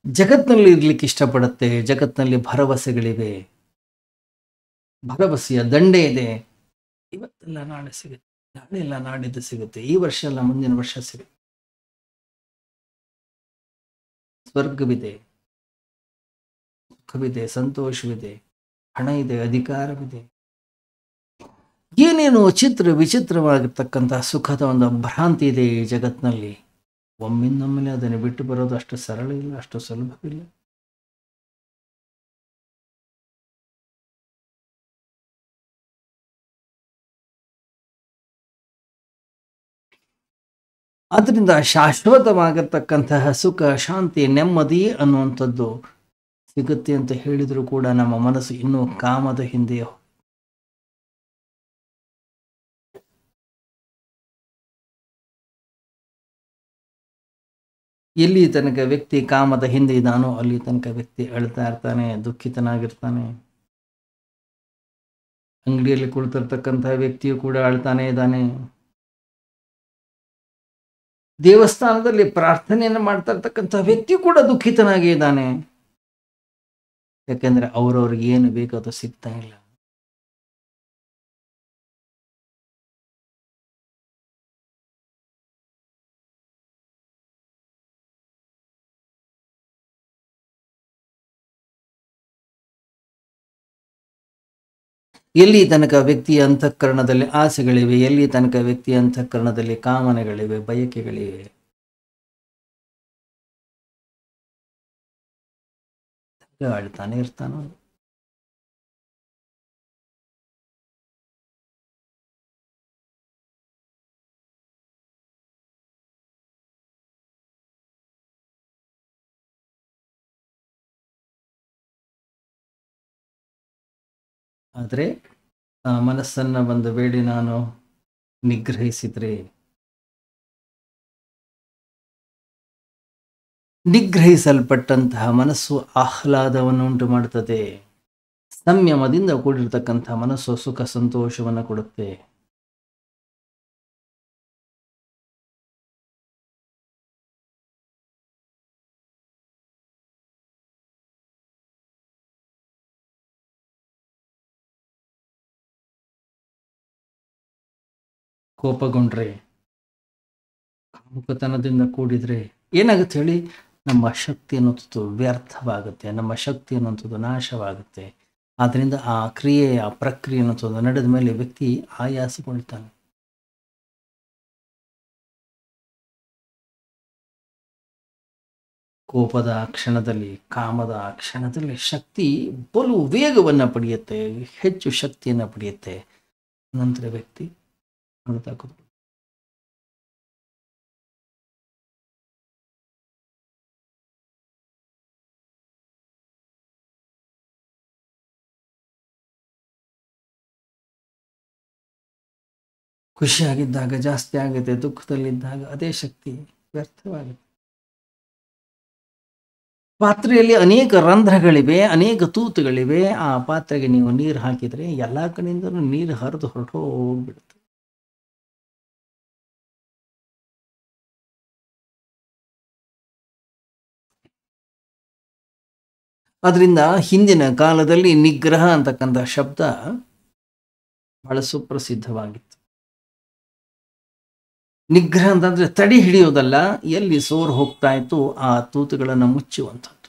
ಜಗತ್ತಿನಲ್ಲಿ ಇರ್ಲಿಕ್ಕೆ ಇಷ್ಟಪಡುತ್ತೆ. ಜಗತ್ತಿನಲ್ಲಿ ಭರವಸೆಗಳಿವೆ, ಭರವಸೆಯ ದಂಡೆ ಇದೆ. ಇವತ್ತೆಲ್ಲ ನಾಳೆ ಸಿಗುತ್ತೆ, ನಾಳೆ ಎಲ್ಲ ನಾಡಿದ್ದು ಸಿಗುತ್ತೆ, ಈ ವರ್ಷ ಎಲ್ಲ ಮುಂದಿನ ವರ್ಷ ಸಿಗುತ್ತೆ. ಸ್ವರ್ಗವಿದೆ, ಸುಖವಿದೆ, ಸಂತೋಷವಿದೆ, ಹಣ ಇದೆ, ಅಧಿಕಾರವಿದೆ, ಏನೇನು ವಿಚಿತ್ರವಾಗಿರ್ತಕ್ಕಂತಹ ಸುಖದ ಒಂದು ಭ್ರಾಂತಿ ಇದೆ ಈ ಜಗತ್ತಿನಲ್ಲಿ. ಒಮ್ಮಿಂದೊಮ್ಮೆಲೆ ಅದನ್ನು ಬಿಟ್ಟು ಬರೋದು ಅಷ್ಟು ಸರಳ ಇಲ್ಲ, ಅಷ್ಟು ಸುಲಭವಿಲ್ಲ. ಆದ್ರಿಂದ ಶಾಶ್ವತವಾಗಿರ್ತಕ್ಕಂತಹ ಸುಖ, ಶಾಂತಿ, ನೆಮ್ಮದಿ ಅನ್ನುವಂಥದ್ದು ಸಿಗುತ್ತೆ ಅಂತ ಹೇಳಿದ್ರು ಕೂಡ ನಮ್ಮ ಮನಸ್ಸು ಇನ್ನೂ ಕಾಮದ ಹಿಂದೆ. ಎಲ್ಲಿ ತನಕ ವ್ಯಕ್ತಿ ಕಾಮದ ಹಿಂದೆ ಇದ್ದಾನೋ ಅಲ್ಲಿ ತನಕ ವ್ಯಕ್ತಿ ಅಳ್ತಾ ಇರ್ತಾನೆ, ದುಃಖಿತನಾಗಿರ್ತಾನೆ. ಅಂಗಡಿಯಲ್ಲಿ ಕುಳಿತಿರ್ತಕ್ಕಂತಹ ವ್ಯಕ್ತಿಯು ಕೂಡ ಅಳ್ತಾನೆ ಇದ್ದಾನೆ. ದೇವಸ್ಥಾನದಲ್ಲಿ ಪ್ರಾರ್ಥನೆಯನ್ನು ಮಾಡ್ತಾ ಇರ್ತಕ್ಕಂಥ ವ್ಯಕ್ತಿ ಕೂಡ ದುಃಖಿತನಾಗಿ ಇದ್ದಾನೆ. ಯಾಕೆಂದ್ರೆ ಅವ್ರವ್ರಿಗೆ ಏನು ಬೇಕೋ ಅದು ಸಿಗ್ತಾ ಇಲ್ಲ. ಎಲ್ಲಿ ತನಕ ವ್ಯಕ್ತಿಯ ಅಂತಃಕರಣದಲ್ಲಿ ಆಸೆಗಳಿವೆ, ಎಲ್ಲಿ ತನಕ ವ್ಯಕ್ತಿಯ ಅಂತಃಕರಣದಲ್ಲಿ ಕಾಮನೆಗಳಿವೆ, ಬಯಕೆಗಳಿವೆ, ಆಳ್ತಾನೆ ಇರ್ತಾನೋ. ಆದರೆ ಆ ಮನಸ್ಸನ್ನು ಒಂದು ವೇಳೆ ನಾನು ನಿಗ್ರಹಿಸಿದರೆ, ನಿಗ್ರಹಿಸಲ್ಪಟ್ಟಂತಹ ಮನಸ್ಸು ಆಹ್ಲಾದವನ್ನು ಉಂಟು ಮಾಡುತ್ತದೆ. ಸಂಯಮದಿಂದ ಕೂಡಿರ್ತಕ್ಕಂಥ ಮನಸ್ಸು ಸುಖ ಸಂತೋಷವನ್ನು ಕೊಡುತ್ತೆ. ಕೋಪಗೊಂಡ್ರೆ, ಕಾಮುಕತನದಿಂದ ಕೂಡಿದ್ರೆ ಏನಾಗುತ್ತೆ ಹೇಳಿ? ನಮ್ಮ ಶಕ್ತಿ ಅನ್ನೋಂಥದ್ದು ವ್ಯರ್ಥವಾಗುತ್ತೆ, ನಮ್ಮ ಶಕ್ತಿ ಅನ್ನೋಂಥದ್ದು ನಾಶವಾಗುತ್ತೆ. ಆದ್ದರಿಂದ ಆ ಕ್ರಿಯೆ, ಆ ಪ್ರಕ್ರಿಯೆ ಅನ್ನೋಂಥದ್ದು ನಡೆದ ಮೇಲೆ ವ್ಯಕ್ತಿ ಆಯಾಸಗೊಳ್ತಾನೆ. ಕೋಪದ ಕ್ಷಣದಲ್ಲಿ, ಕಾಮದ ಕ್ಷಣದಲ್ಲಿ ಶಕ್ತಿ ಬಲು ವೇಗವನ್ನು ಪಡೆಯುತ್ತೆ, ಹೆಚ್ಚು ಶಕ್ತಿಯನ್ನು ಪಡೆಯುತ್ತೆ. ನಂತರ ವ್ಯಕ್ತಿ ಅಳ್ತಾ ಕೂತ್ಕೊಳ್ತಾನೆ. ಖುಷಿಯಾಗಿದ್ದಾಗ ಜಾಸ್ತಿ ಆಗುತ್ತೆ, ದುಃಖದಲ್ಲಿದ್ದಾಗ ಅದೇ ಶಕ್ತಿ ವ್ಯರ್ಥವಾಗುತ್ತೆ. ಪಾತ್ರೆಯಲ್ಲಿ ಅನೇಕ ರಂಧ್ರಗಳಿವೆ, ಅನೇಕ ತೂತುಗಳಿವೆ. ಆ ಪಾತ್ರೆಗೆ ನೀವು ನೀರು ಹಾಕಿದರೆ ಎಲ್ಲ ಕಡೆಯಿಂದಲೂ ನೀರು ಹರಿದು ಹೊರಟು ಹೋಗ್ಬಿಡುತ್ತೆ. ಅದರಿಂದ ಹಿಂದಿನ ಕಾಲದಲ್ಲಿ ನಿಗ್ರಹ ಅಂತಕ್ಕಂಥ ಶಬ್ದ ಬಹಳ ಸುಪ್ರಸಿದ್ಧವಾಗಿತ್ತು. ನಿಗ್ರಹ ಅಂತಂದ್ರೆ ತಡಿ ಹಿಡಿಯೋದಲ್ಲ, ಎಲ್ಲಿ ಸೋರು ಹೋಗ್ತಾ ಇತ್ತು ಆ ತೂತುಗಳನ್ನು ಮುಚ್ಚುವಂಥದ್ದು.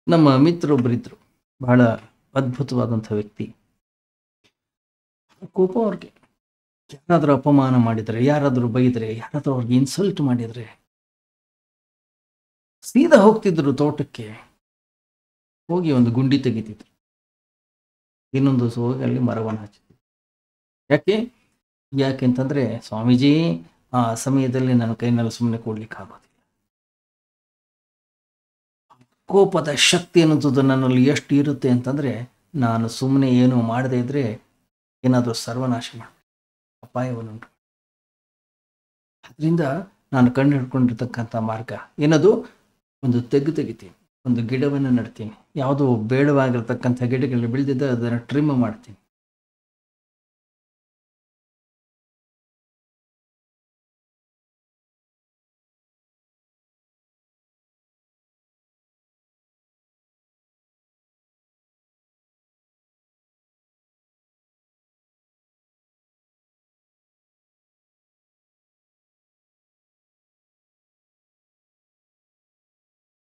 ನಮ್ಮ ಮಿತ್ರೊಬ್ಬರಿದ್ರು, ಬಹಳ ಅದ್ಭುತವಾದಂಥ ವ್ಯಕ್ತಿ. ಕೋಪ ಅವ್ರಿಗೆ ಯಾರಾದರೂ ಅಪಮಾನ ಮಾಡಿದರೆ, ಯಾರಾದರೂ ಬೈದರೆ, ಯಾರಾದರೂ ಅವ್ರಿಗೆ ಇನ್ಸಲ್ಟ್ ಮಾಡಿದರೆ ಸೀದಾ ಹೋಗ್ತಿದ್ರು ತೋಟಕ್ಕೆ, ಹೋಗಿ ಒಂದು ಗುಂಡಿ ತೆಗಿತಿದ್ರು, ಇನ್ನೊಂದು ದಿವಸ ಹೋಗಿ ಅಲ್ಲಿ ಮರವನ್ನು ಹಚ್ಚಿದ್ರು. ಯಾಕೆಂತಂದ್ರೆ ಸ್ವಾಮೀಜಿ ಆ ಸಮಯದಲ್ಲಿ ನನ್ನ ಕೈನಲ್ಲಿ ಸುಮ್ಮನೆ ಕೊಡ್ಲಿಕ್ಕೆ ಆಗೋದಿಲ್ಲ. ಕೋಪದ ಶಕ್ತಿ ಅನ್ನೋದು ನನ್ನಲ್ಲಿ ಎಷ್ಟು ಇರುತ್ತೆ ಅಂತಂದ್ರೆ, ನಾನು ಸುಮ್ಮನೆ ಏನು ಮಾಡದೇ ಇದ್ರೆ ಏನಾದರೂ ಸರ್ವನಾಶ ಮಾಡಿ ಅಪಾಯವನ್ನುಂಟು. ಅದರಿಂದ ನಾನು ಕಂಡು ಹಿಡ್ಕೊಂಡಿರ್ತಕ್ಕಂಥ ಮಾರ್ಗ ಏನದು? ಒಂದು ತೆಗಿತೀನಿ, ಒಂದು ಗಿಡವನ್ನು ನೆಡ್ತೀನಿ, ಯಾವುದೋ ಬೇಡವಾಗಿರ್ತಕ್ಕಂಥ ಗಿಡಗಳನ್ನ ಬೆಳೆದಿದ್ದ ಅದನ್ನು ಟ್ರಿಮ್ ಮಾಡ್ತೀನಿ.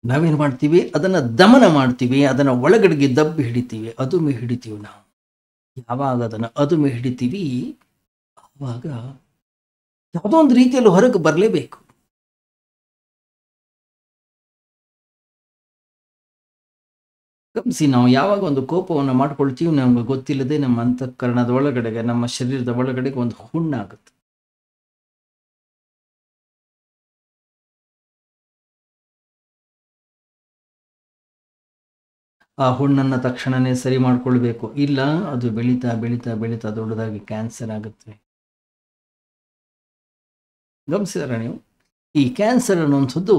ನಾವೇನು ಮಾಡ್ತೀವಿ? ಅದನ್ನು ದಮನ ಮಾಡ್ತೀವಿ, ಅದನ್ನು ಒಳಗಡೆಗೆ ದಬ್ಬಿ ಹಿಡಿತೀವಿ, ಅದುಮೆ ಹಿಡಿತೀವಿ. ನಾವು ಯಾವಾಗ ಅದನ್ನು ಅದುಮೆ ಹಿಡಿತೀವಿ ಆವಾಗ ಯಾವುದೋ ಒಂದು ರೀತಿಯಲ್ಲಿ ಹೊರಗೆ ಬರಲೇಬೇಕು. ಗಮನಿಸಿ, ನಾವು ಯಾವಾಗ ಒಂದು ಕೋಪವನ್ನು ಮಾಡ್ಕೊಳ್ತೀವಿ, ನಮ್ಗೆ ಗೊತ್ತಿಲ್ಲದೆ ನಮ್ಮ ಅಂತಃಕರಣದ ಒಳಗಡೆಗೆ, ನಮ್ಮ ಶರೀರದ ಒಳಗಡೆಗೆ ಒಂದು ಹುಣ್ಣಾಗುತ್ತೆ. ಆ ಹುಣ್ಣನ್ನು ತಕ್ಷಣನೇ ಸರಿ ಮಾಡ್ಕೊಳ್ಬೇಕು, ಇಲ್ಲ ಅದು ಬೆಳೀತಾ ಬೆಳೀತಾ ಬೆಳೀತಾ ದೊಡ್ಡದಾಗಿ ಕ್ಯಾನ್ಸರ್ ಆಗುತ್ತೆ. ಗಮನಿಸಿದಾರ ನೀವು? ಈ ಕ್ಯಾನ್ಸರ್ ಅನ್ನುವಂಥದ್ದು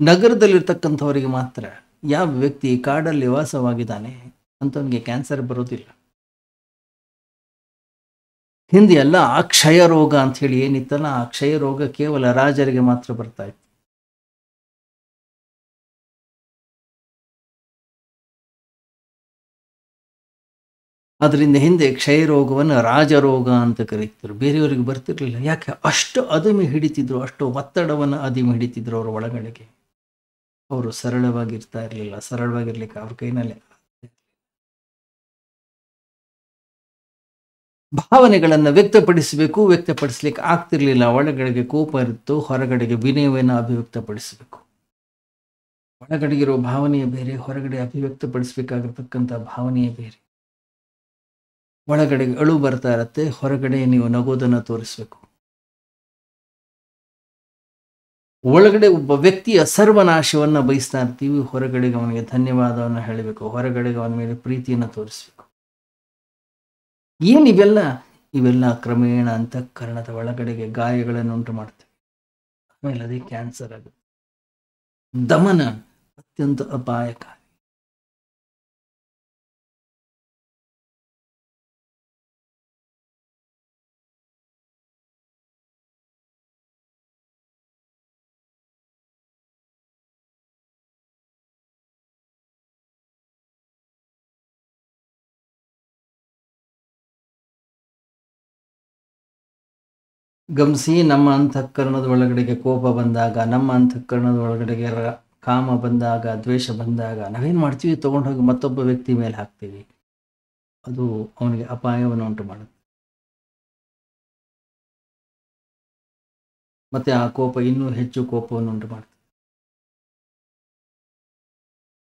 ನಗರದಲ್ಲಿರ್ತಕ್ಕಂಥವರಿಗೆ ಮಾತ್ರ. ಯಾವ ವ್ಯಕ್ತಿ ಕಾಡಲ್ಲಿ ವಾಸವಾಗಿದ್ದಾನೆ ಅಂತವನಿಗೆ ಕ್ಯಾನ್ಸರ್ ಬರೋದಿಲ್ಲ. ಹಿಂದೆ ಎಲ್ಲ ಆ ಕ್ಷಯ ರೋಗ ಅಂತ ಹೇಳಿ ಏನಿತ್ತಲ್ಲ, ಆ ಕ್ಷಯ ರೋಗ ಕೇವಲ ರಾಜರಿಗೆ ಮಾತ್ರ ಬರ್ತಾ ಇತ್ತು. ಅದರಿಂದ ಹಿಂದೆ ಕ್ಷಯ ರೋಗವನ್ನು ರಾಜರೋಗ ಅಂತ ಕರೀತಿದ್ರು, ಬೇರೆಯವರಿಗೆ ಬರ್ತಿರ್ಲಿಲ್ಲ. ಯಾಕೆ? ಅಷ್ಟು ಅದುಮೆ ಹಿಡಿತಿದ್ರು, ಅಷ್ಟು ಒತ್ತಡವನ್ನು ಅದುಮೆ ಹಿಡಿತಿದ್ರು ಅವರ ಒಳಗಡೆಗೆ. ಅವರು ಸರಳವಾಗಿರ್ತಾ ಇರಲಿಲ್ಲ, ಸರಳವಾಗಿರ್ಲಿಕ್ಕೆ ಅವ್ರ ಕೈನಲ್ಲಿ ಭಾವನೆಗಳನ್ನು ವ್ಯಕ್ತಪಡಿಸಬೇಕು, ವ್ಯಕ್ತಪಡಿಸ್ಲಿಕ್ಕೆ ಆಗ್ತಿರ್ಲಿಲ್ಲ. ಒಳಗಡೆಗೆ ಕೋಪ ಇತ್ತು, ಹೊರಗಡೆಗೆ ವಿನಯವನ್ನು ಅಭಿವ್ಯಕ್ತಪಡಿಸಬೇಕು. ಒಳಗಡೆಗಿರೋ ಭಾವನೆಯೇ ಬೇರೆ, ಹೊರಗಡೆ ಅಭಿವ್ಯಕ್ತಪಡಿಸಬೇಕಾಗಿರ್ತಕ್ಕಂಥ ಭಾವನೆಯೇ ಬೇರೆ. ಒಳಗಡೆ ಅಳು ಬರ್ತಾ ಇರತ್ತೆ, ಹೊರಗಡೆ ನೀವು ನಗೋದನ್ನು ತೋರಿಸ್ಬೇಕು. ಒಳಗಡೆ ಒಬ್ಬ ವ್ಯಕ್ತಿಯ ಸರ್ವನಾಶವನ್ನು ಬಯಸ್ತಾ ಇರ್ತೀವಿ, ಹೊರಗಡೆಗೆ ಅವನಿಗೆ ಧನ್ಯವಾದವನ್ನು ಹೇಳಬೇಕು, ಹೊರಗಡೆಗೆ ಅವನ ಮೇಲೆ ಪ್ರೀತಿಯನ್ನು ತೋರಿಸ್ಬೇಕು. ಏನಿವೆಲ್ಲ? ಇವೆಲ್ಲ ಕ್ರಮೇಣ ಅಂತಃಕರಣದ ಒಳಗಡೆಗೆ ಗಾಯಗಳನ್ನು ಉಂಟು ಮಾಡ್ತವೆ. ಆಮೇಲೆ ಅದೇ ಕ್ಯಾನ್ಸರ್ ಆಗುತ್ತೆ. ದಮನ ಅತ್ಯಂತ ಅಪಾಯಕಾರಿ. ಗಮನಿಸಿ, ನಮ್ಮ ಅಂತಃಕರಣದ ಒಳಗಡೆಗೆ ಕೋಪ ಬಂದಾಗ, ನಮ್ಮ ಅಂತಃಕರಣದ ಒಳಗಡೆಗೆ ಕಾಮ ಬಂದಾಗ, ದ್ವೇಷ ಬಂದಾಗ ನಾವೇನು ಮಾಡ್ತೀವಿ? ತೊಗೊಂಡೋಗಿ ಮತ್ತೊಬ್ಬ ವ್ಯಕ್ತಿ ಮೇಲೆ ಹಾಕ್ತೀವಿ. ಅದು ಅವನಿಗೆ ಅಪಾಯವನ್ನು ಉಂಟು ಮಾಡುತ್ತೆ. ಮತ್ತೆ ಆ ಕೋಪ ಇನ್ನೂ ಹೆಚ್ಚು ಕೋಪವನ್ನು ಉಂಟು ಮಾಡುತ್ತೆ.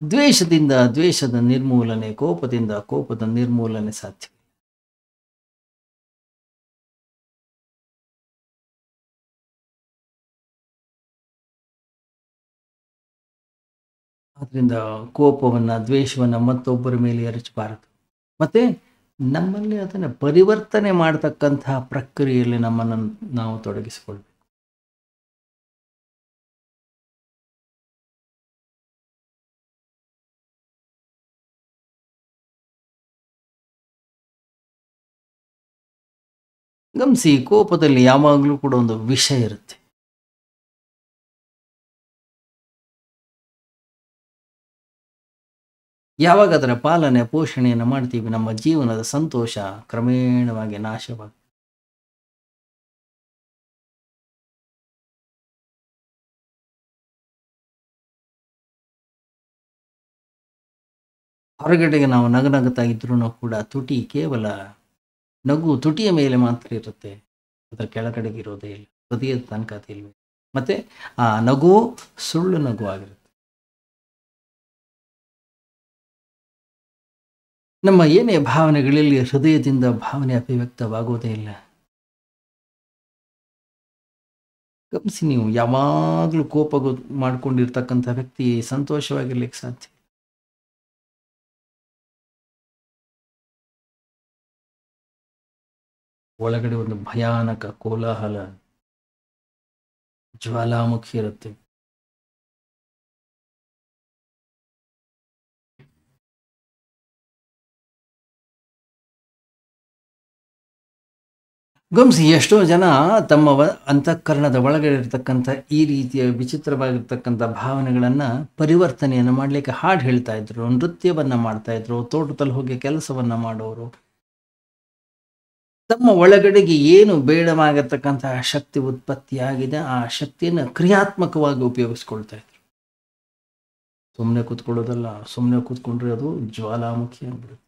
ದ್ವೇಷದಿಂದ ದ್ವೇಷದ ನಿರ್ಮೂಲನೆ, ಕೋಪದಿಂದ ಕೋಪದ ನಿರ್ಮೂಲನೆ ಸಾಧ್ಯ. ಆದ್ದರಿಂದ ಕೋಪವನ್ನು, ದ್ವೇಷವನ್ನು ಮತ್ತೊಬ್ಬರ ಮೇಲೆ ಎರಚಬಾರದು. ಮತ್ತೆ ನಮ್ಮಲ್ಲಿ ಅದನ್ನು ಪರಿವರ್ತನೆ ಮಾಡತಕ್ಕಂತಹ ಪ್ರಕ್ರಿಯೆಯಲ್ಲಿ ನಮ್ಮನ್ನು ನಾವು ತೊಡಗಿಸಿಕೊಳ್ಬೇಕು. ಗಮನಿಸಿ, ಕೋಪದಲ್ಲಿ ಯಾವಾಗಲೂ ಕೂಡ ಒಂದು ವಿಷ ಇರುತ್ತೆ. ಯಾವಾಗ ಅದರ ಪಾಲನೆ ಪೋಷಣೆಯನ್ನು ಮಾಡ್ತೀವಿ, ನಮ್ಮ ಜೀವನದ ಸಂತೋಷ ಕ್ರಮೇಣವಾಗಿ ನಾಶವಾಗುತ್ತೆ. ಹೊರಗಡೆಗೆ ನಾವು ನಗನಗುತ್ತಾ ಇದ್ರೂ ಕೂಡ ತುಟಿ ಕೇವಲ ನಗು ತುಟಿಯ ಮೇಲೆ ಮಾತ್ರ ಇರುತ್ತೆ, ಅದರ ಕೆಳಗಡೆಗೆ ಇರೋದೇ ಇಲ್ಲ, ಹೃದಯದ ತನಕ ಅದಿಲ್ವೇ. ಮತ್ತೆ ಆ ನಗು ಸುಳ್ಳು ನಗು ಆಗಿರುತ್ತೆ. ನಮ್ಮ ಏನೇ ಭಾವನೆಗಳಲ್ಲಿ ಹೃದಯದಿಂದ ಭಾವನೆ ಅಭಿವ್ಯಕ್ತವಾಗುವುದೇ ಇಲ್ಲ. ಗಮನಿಸಿ, ನೀವು ಯಾವಾಗಲೂ ಕೋಪ ಮಾಡ್ಕೊಂಡಿರ್ತಕ್ಕಂಥ ವ್ಯಕ್ತಿ ಸಂತೋಷವಾಗಿರ್ಲಿಕ್ಕೆ ಸಾಧ್ಯ. ಒಳಗಡೆ ಒಂದು ಭಯಾನಕ ಕೋಲಾಹಲ, ಜ್ವಾಲಾಮುಖಿ ಇರುತ್ತೆ. ಗಮನಿಸಿ, ಎಷ್ಟೋ ಜನ ತಮ್ಮ ಅಂತಃಕರಣದ ಒಳಗಡೆ ಇರತಕ್ಕಂಥ ಈ ರೀತಿಯ ವಿಚಿತ್ರವಾಗಿರ್ತಕ್ಕಂಥ ಭಾವನೆಗಳನ್ನು ಪರಿವರ್ತನೆಯನ್ನು ಮಾಡಲಿಕ್ಕೆ ಹಾಡು ಹೇಳ್ತಾ ಇದ್ರು, ನೃತ್ಯವನ್ನು ಮಾಡ್ತಾ ಇದ್ರು, ತೋಟದಲ್ಲಿ ಹೋಗಿ ಕೆಲಸವನ್ನು ಮಾಡೋರು. ತಮ್ಮ ಒಳಗಡೆಗೆ ಏನು ಬೇಡವಾಗಿರ್ತಕ್ಕಂತಹ ಶಕ್ತಿ ಉತ್ಪತ್ತಿಯಾಗಿದೆ, ಆ ಶಕ್ತಿಯನ್ನು ಕ್ರಿಯಾತ್ಮಕವಾಗಿ ಉಪಯೋಗಿಸ್ಕೊಳ್ತಾ ಇದ್ರು. ಸುಮ್ಮನೆ ಕೂತ್ಕೊಳ್ಳೋದಲ್ಲ, ಸುಮ್ಮನೆ ಕೂತ್ಕೊಂಡ್ರೆ ಅದು ಜ್ವಾಲಾಮುಖಿ ಆಗ್ಬಿಡುತ್ತೆ.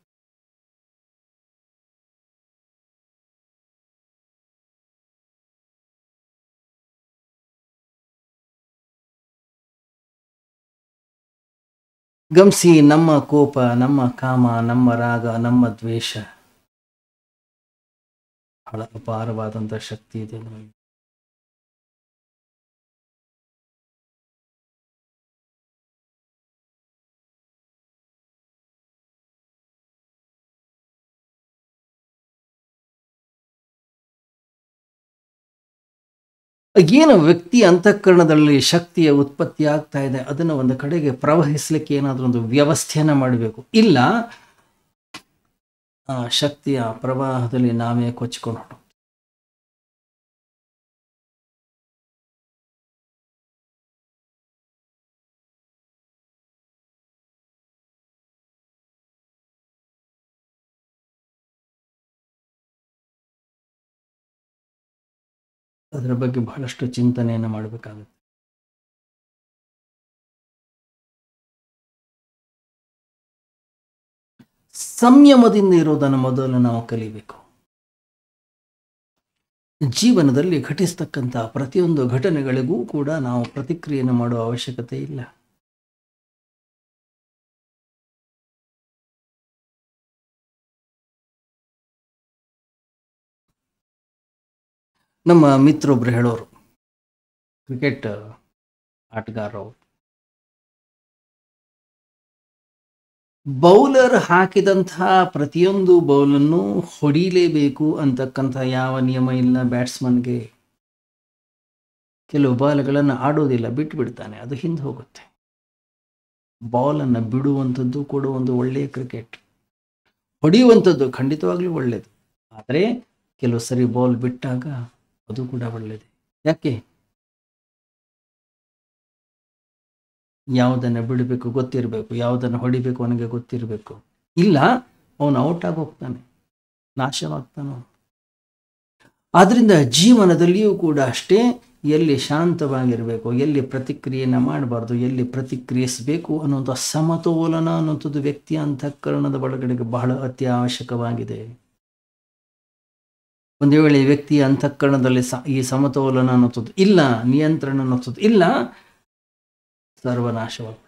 ಗಮನಿಸಿ, ನಮ್ಮ ಕೋಪ, ನಮ್ಮ ಕಾಮ, ನಮ್ಮ ರಾಗ, ನಮ್ಮ ದ್ವೇಷ ಬಹಳ ಅಪಾರವಾದಂಥ ಶಕ್ತಿ ಇದೆ ನಮಗೆ. ಏನು ವ್ಯಕ್ತಿ ಅಂತಃಕರಣದಲ್ಲಿ ಶಕ್ತಿಯ ಉತ್ಪತ್ತಿ ಆಗ್ತಾ ಇದೆ, ಅದನ್ನು ಒಂದು ಕಡೆಗೆ ಪ್ರವಹಿಸಲಿಕ್ಕೆ ಏನಾದರೂ ಒಂದು ವ್ಯವಸ್ಥೆಯನ್ನು ಮಾಡಬೇಕು. ಇಲ್ಲ ಆ ಶಕ್ತಿಯ ಪ್ರವಾಹದಲ್ಲಿ ನಾವೇ ಕೊಚ್ಚಿಕೊಂಡು ಹೊರಟು. ಅದರ ಬಗ್ಗೆ ಬಹಳಷ್ಟು ಚಿಂತನೆಯನ್ನು ಮಾಡಬೇಕಾಗುತ್ತೆ. ಸಂಯಮದಿಂದ ಇರೋದನ್ನು ಮೊದಲು ನಾವು ಕಲಿಬೇಕು. ಜೀವನದಲ್ಲಿ ಘಟಿಸ್ತಕ್ಕಂಥ ಪ್ರತಿಯೊಂದು ಘಟನೆಗಳಿಗೂ ಕೂಡ ನಾವು ಪ್ರತಿಕ್ರಿಯೆಯನ್ನು ಮಾಡುವ ಅವಶ್ಯಕತೆ ಇಲ್ಲ. ನಮ್ಮ ಮಿತ್ರೊಬ್ರು ಹೇಳೋರು, ಕ್ರಿಕೆಟ್ ಆಟಗಾರರು, ಬೌಲರ್ ಹಾಕಿದಂತಹ ಪ್ರತಿಯೊಂದು ಬೌಲನ್ನು ಹೊಡಿಲೇಬೇಕು ಅಂತಕ್ಕಂಥ ಯಾವ ನಿಯಮ ಇಲ್ಲ ಬ್ಯಾಟ್ಸ್ಮನ್ಗೆ. ಕೆಲವು ಬಾಲ್ಗಳನ್ನು ಆಡೋದಿಲ್ಲ, ಬಿಟ್ಟು ಬಿಡ್ತಾನೆ, ಅದು ಹಿಂದೆ ಹೋಗುತ್ತೆ. ಬಾಲನ್ನು ಬಿಡುವಂಥದ್ದು ಕೂಡ ಒಂದು ಒಳ್ಳೆಯ ಕ್ರಿಕೆಟ್. ಹೊಡೆಯುವಂಥದ್ದು ಖಂಡಿತವಾಗ್ಲೂ ಒಳ್ಳೆಯದು, ಆದರೆ ಕೆಲವು ಸರಿ ಬಾಲ್ ಬಿಟ್ಟಾಗ ಅದು ಕೂಡ ಒಳ್ಳೆಯದು. ಯಾಕೆ? ಯಾವುದನ್ನು ಬಿಡಬೇಕು ಗೊತ್ತಿರಬೇಕು, ಯಾವುದನ್ನು ಹೊಡಿಬೇಕು ಅವನಿಗೆ ಗೊತ್ತಿರಬೇಕು. ಇಲ್ಲ ಅವನು ಔಟ್ ಆಗಿ ಹೋಗ್ತಾನೆ, ನಾಶವಾಗ್ತಾನೆ. ಆದ್ರಿಂದ ಜೀವನದಲ್ಲಿಯೂ ಕೂಡ ಅಷ್ಟೇ, ಎಲ್ಲಿ ಶಾಂತವಾಗಿರಬೇಕು, ಎಲ್ಲಿ ಪ್ರತಿಕ್ರಿಯೆಯನ್ನು ಮಾಡಬಾರ್ದು, ಎಲ್ಲಿ ಪ್ರತಿಕ್ರಿಯಿಸಬೇಕು ಅನ್ನುವಂಥ ಸಮತೋಲನ ಅನ್ನುವಂಥದ್ದು ವ್ಯಕ್ತಿಯ ಅಂತಃಕರಣದ ಒಳಗಡೆಗೆ ಬಹಳ ಅತ್ಯವಶ್ಯಕವಾಗಿದೆ. ಒಂದು ವೇಳೆ ವ್ಯಕ್ತಿಯ ಅಂತಃಕರಣದಲ್ಲಿ ಈ ಸಮತೋಲನ ಅನ್ನೋದು ಇಲ್ಲ, ನಿಯಂತ್ರಣ ಅನ್ನೋದು ಇಲ್ಲ, ಸರ್ವನಾಶವಾಗ್ಬಿಡ್ತದೆ.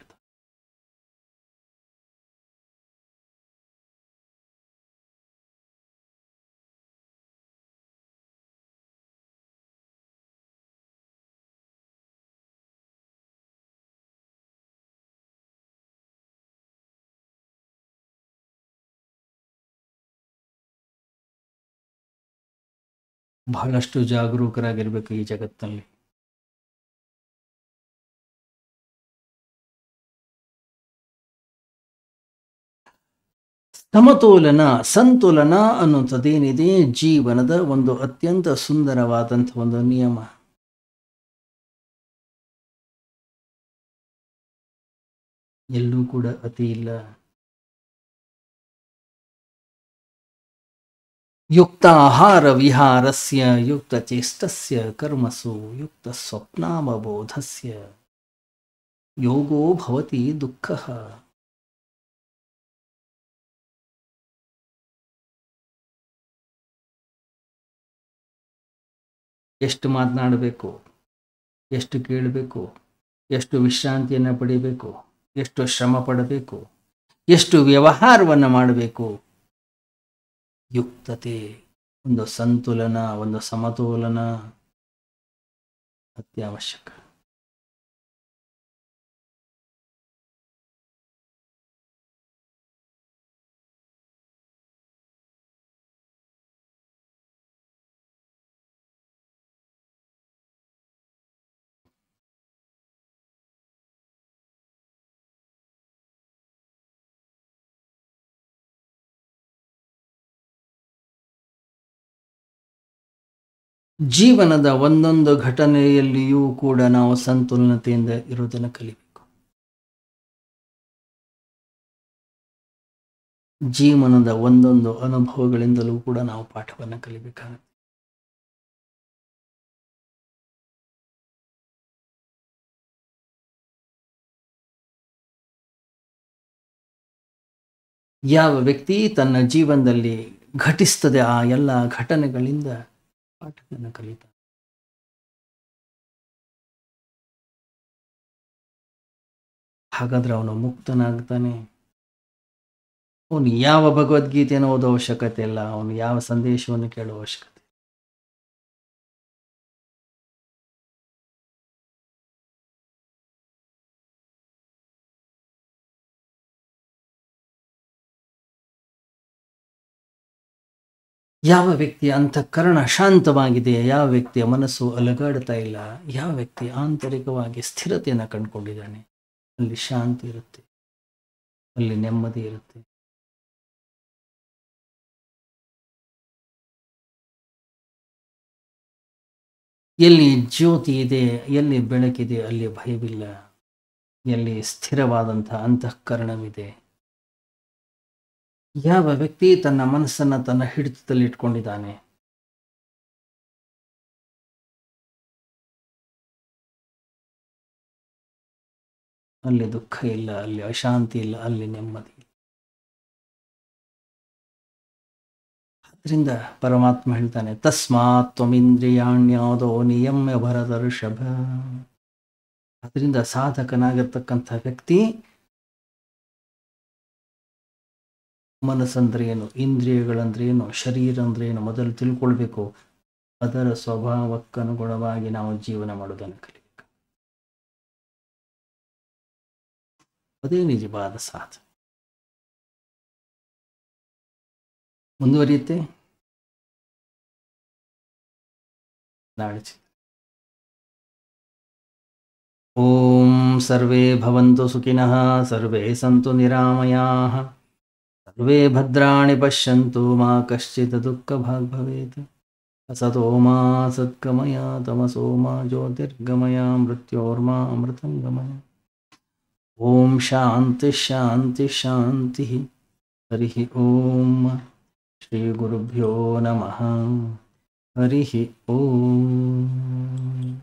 ಬಹಳಷ್ಟು ಜಾಗರೂಕರಾಗಿರ್ಬೇಕು ಈ ಜಗತ್ತಿನಲ್ಲಿ. ಸಮತೋಲನ, ಸಂತುಲನ ಅನ್ನುವಂಥದ್ದೇನಿದೆ ಜೀವನದ ಒಂದು ಅತ್ಯಂತ ಸುಂದರವಾದಂಥ ಒಂದು ನಿಯಮ. ಎಲ್ಲೂ ಕೂಡ ಅತಿ ಇಲ್ಲ. ಯುಕ್ತ ಆಹಾರ ವಿಹಾರಸ್ಯ ಯುಕ್ತ ಚೇಷ್ಟಸ್ಯ ಕರ್ಮಸು ಯುಕ್ತ ಸ್ವಪ್ನಾವಬೋಧಸ್ಯ ಯೋಗೋ ಭವತಿ ದುಃಖಃ. ಎಷ್ಟು ಮಾತನಾಡಬೇಕು, ಎಷ್ಟು ಕೇಳಬೇಕು, ಎಷ್ಟು ವಿಶ್ರಾಂತಿಯನ್ನು ಪಡೆಯಬೇಕು, ಎಷ್ಟು ಶ್ರಮ ಪಡಬೇಕು, ಎಷ್ಟು ವ್ಯವಹಾರವನ್ನು ಮಾಡಬೇಕು. ಯುಕ್ತತೆ, ಒಂದು ಸಂತುಲನ, ಒಂದು ಸಮತೋಲನ ಅತ್ಯವಶ್ಯಕ. ಜೀವನದ ಒಂದೊಂದು ಘಟನೆಯಲ್ಲಿಯೂ ಕೂಡ ನಾವು ಸಂತುಲನತೆಯಿಂದ ಇರುವುದನ್ನು ಕಲಿಬೇಕು. ಜೀವನದ ಒಂದೊಂದು ಅನುಭವಗಳಿಂದಲೂ ಕೂಡ ನಾವು ಪಾಠವನ್ನು ಕಲಿಬೇಕಾಗುತ್ತೆ. ಯಾವ ವ್ಯಕ್ತಿ ತನ್ನ ಜೀವನದಲ್ಲಿ ಘಟಿಸ್ತದೆ ಆ ಎಲ್ಲ ಘಟನೆಗಳಿಂದ ಪಾಠವನ್ನು ಕಲಿತಾನೆ. ಹಾಗಾದ್ರೆ ಅವನು ಮುಕ್ತನಾಗ್ತಾನೆ. ಅವನು ಯಾವ ಭಗವದ್ಗೀತೆಯನ್ನು ಓದೋ ಅವಶ್ಯಕತೆ ಇಲ್ಲ, ಅವನು ಯಾವ ಸಂದೇಶವನ್ನು ಕೇಳುವ ಅವಶ್ಯಕತೆ. ಯಾವ ವ್ಯಕ್ತಿಯ ಅಂತಃಕರಣ ಶಾಂತವಾಗಿದೆ, ಯಾವ ವ್ಯಕ್ತಿಯ ಮನಸ್ಸು ಅಲಗಾಡ್ತಾ ಇಲ್ಲ, ಯಾವ ವ್ಯಕ್ತಿ ಆಂತರಿಕವಾಗಿ ಸ್ಥಿರತೆಯನ್ನು ಕಂಡುಕೊಂಡಿದ್ದಾನೆ, ಅಲ್ಲಿ ಶಾಂತಿ ಇರುತ್ತೆ, ಅಲ್ಲಿ ನೆಮ್ಮದಿ ಇರುತ್ತೆ. ಎಲ್ಲಿ ಜ್ಯೋತಿ ಇದೆ, ಎಲ್ಲಿ ಬೆಳಕಿದೆ, ಅಲ್ಲಿ ಭಯವಿಲ್ಲ. ಎಲ್ಲಿ ಸ್ಥಿರವಾದಂಥ ಅಂತಃಕರಣವಿದೆ, ಯಾವ ವ್ಯಕ್ತಿ ತನ್ನ ಮನಸ್ಸನ್ನು ತನ್ನ ಹಿಡಿತದಲ್ಲಿ ಇಟ್ಕೊಂಡಿದ್ದಾನೆ, ಅಲ್ಲಿ ದುಃಖ ಇಲ್ಲ, ಅಲ್ಲಿ ಅಶಾಂತಿ ಇಲ್ಲ, ಅಲ್ಲಿ ನೆಮ್ಮದಿ. ಅದರಿಂದ ಪರಮಾತ್ಮ ಹೇಳ್ತಾನೆ, ತಸ್ಮಾತ್ ತ್ವಮಿಂದ್ರಿಯಾಣ್ಯಾದೋ ನಿಯಮ್ಯ ಭರತರ್ಷಭ. ಅದರಿಂದ ಸಾಧಕನಾಗಿರ್ತಕ್ಕಂಥ ವ್ಯಕ್ತಿ ಮನಸ್ಸಂದ್ರೆ ಏನು, ಇಂದ್ರಿಯಗಳಂದ್ರೆ ಏನು, ಶರೀರ ಅಂದ್ರೆ ಏನು ಮೊದಲು ತಿಳ್ಕೊಳ್ಬೇಕು. ಅದರ ಸ್ವಭಾವಕ್ಕನುಗುಣವಾಗಿ ನಾವು ಜೀವನ ಮಾಡೋದನ್ನು ಕಲಿಬೇಕು. ಅದೇ ನಿಜವಾದ ಸಾಧನೆ. ಮುಂದುವರಿಯುತ್ತೆ ನಾಳೆ. ಓಂ ಸರ್ವೇ ಭವಂತು ಸುಖಿನಃ, ಸರ್ವೇ ಸಂತು ನಿರಾಮಯಾಃ, ಸರ್ವೇ ಭದ್ರಾಣಿ ಪಶ್ಯಂತು, ಮಾ ಕಶ್ಚಿತ್ ದುಃಖಭಾಗ್ ಭವೇತ್. ಅಸತೋ ಮಾ ಸದ್ಗಮಯ, ತಮಸೋ ಮಾ ಜ್ಯೋತಿರ್ಗಮಯ, ಮೃತ್ಯೋರ್ಮಾ ಅಮೃತಂ ಗಮಯ. ಓಂ ಶಾಂತಿ ಶಾಂತಿ ಶಾಂತಿ. ಹರಿ ಓಂ. ಶ್ರೀ ಗುರುಭ್ಯೋ ನಮಃ. ಹರಿ ಓಂ.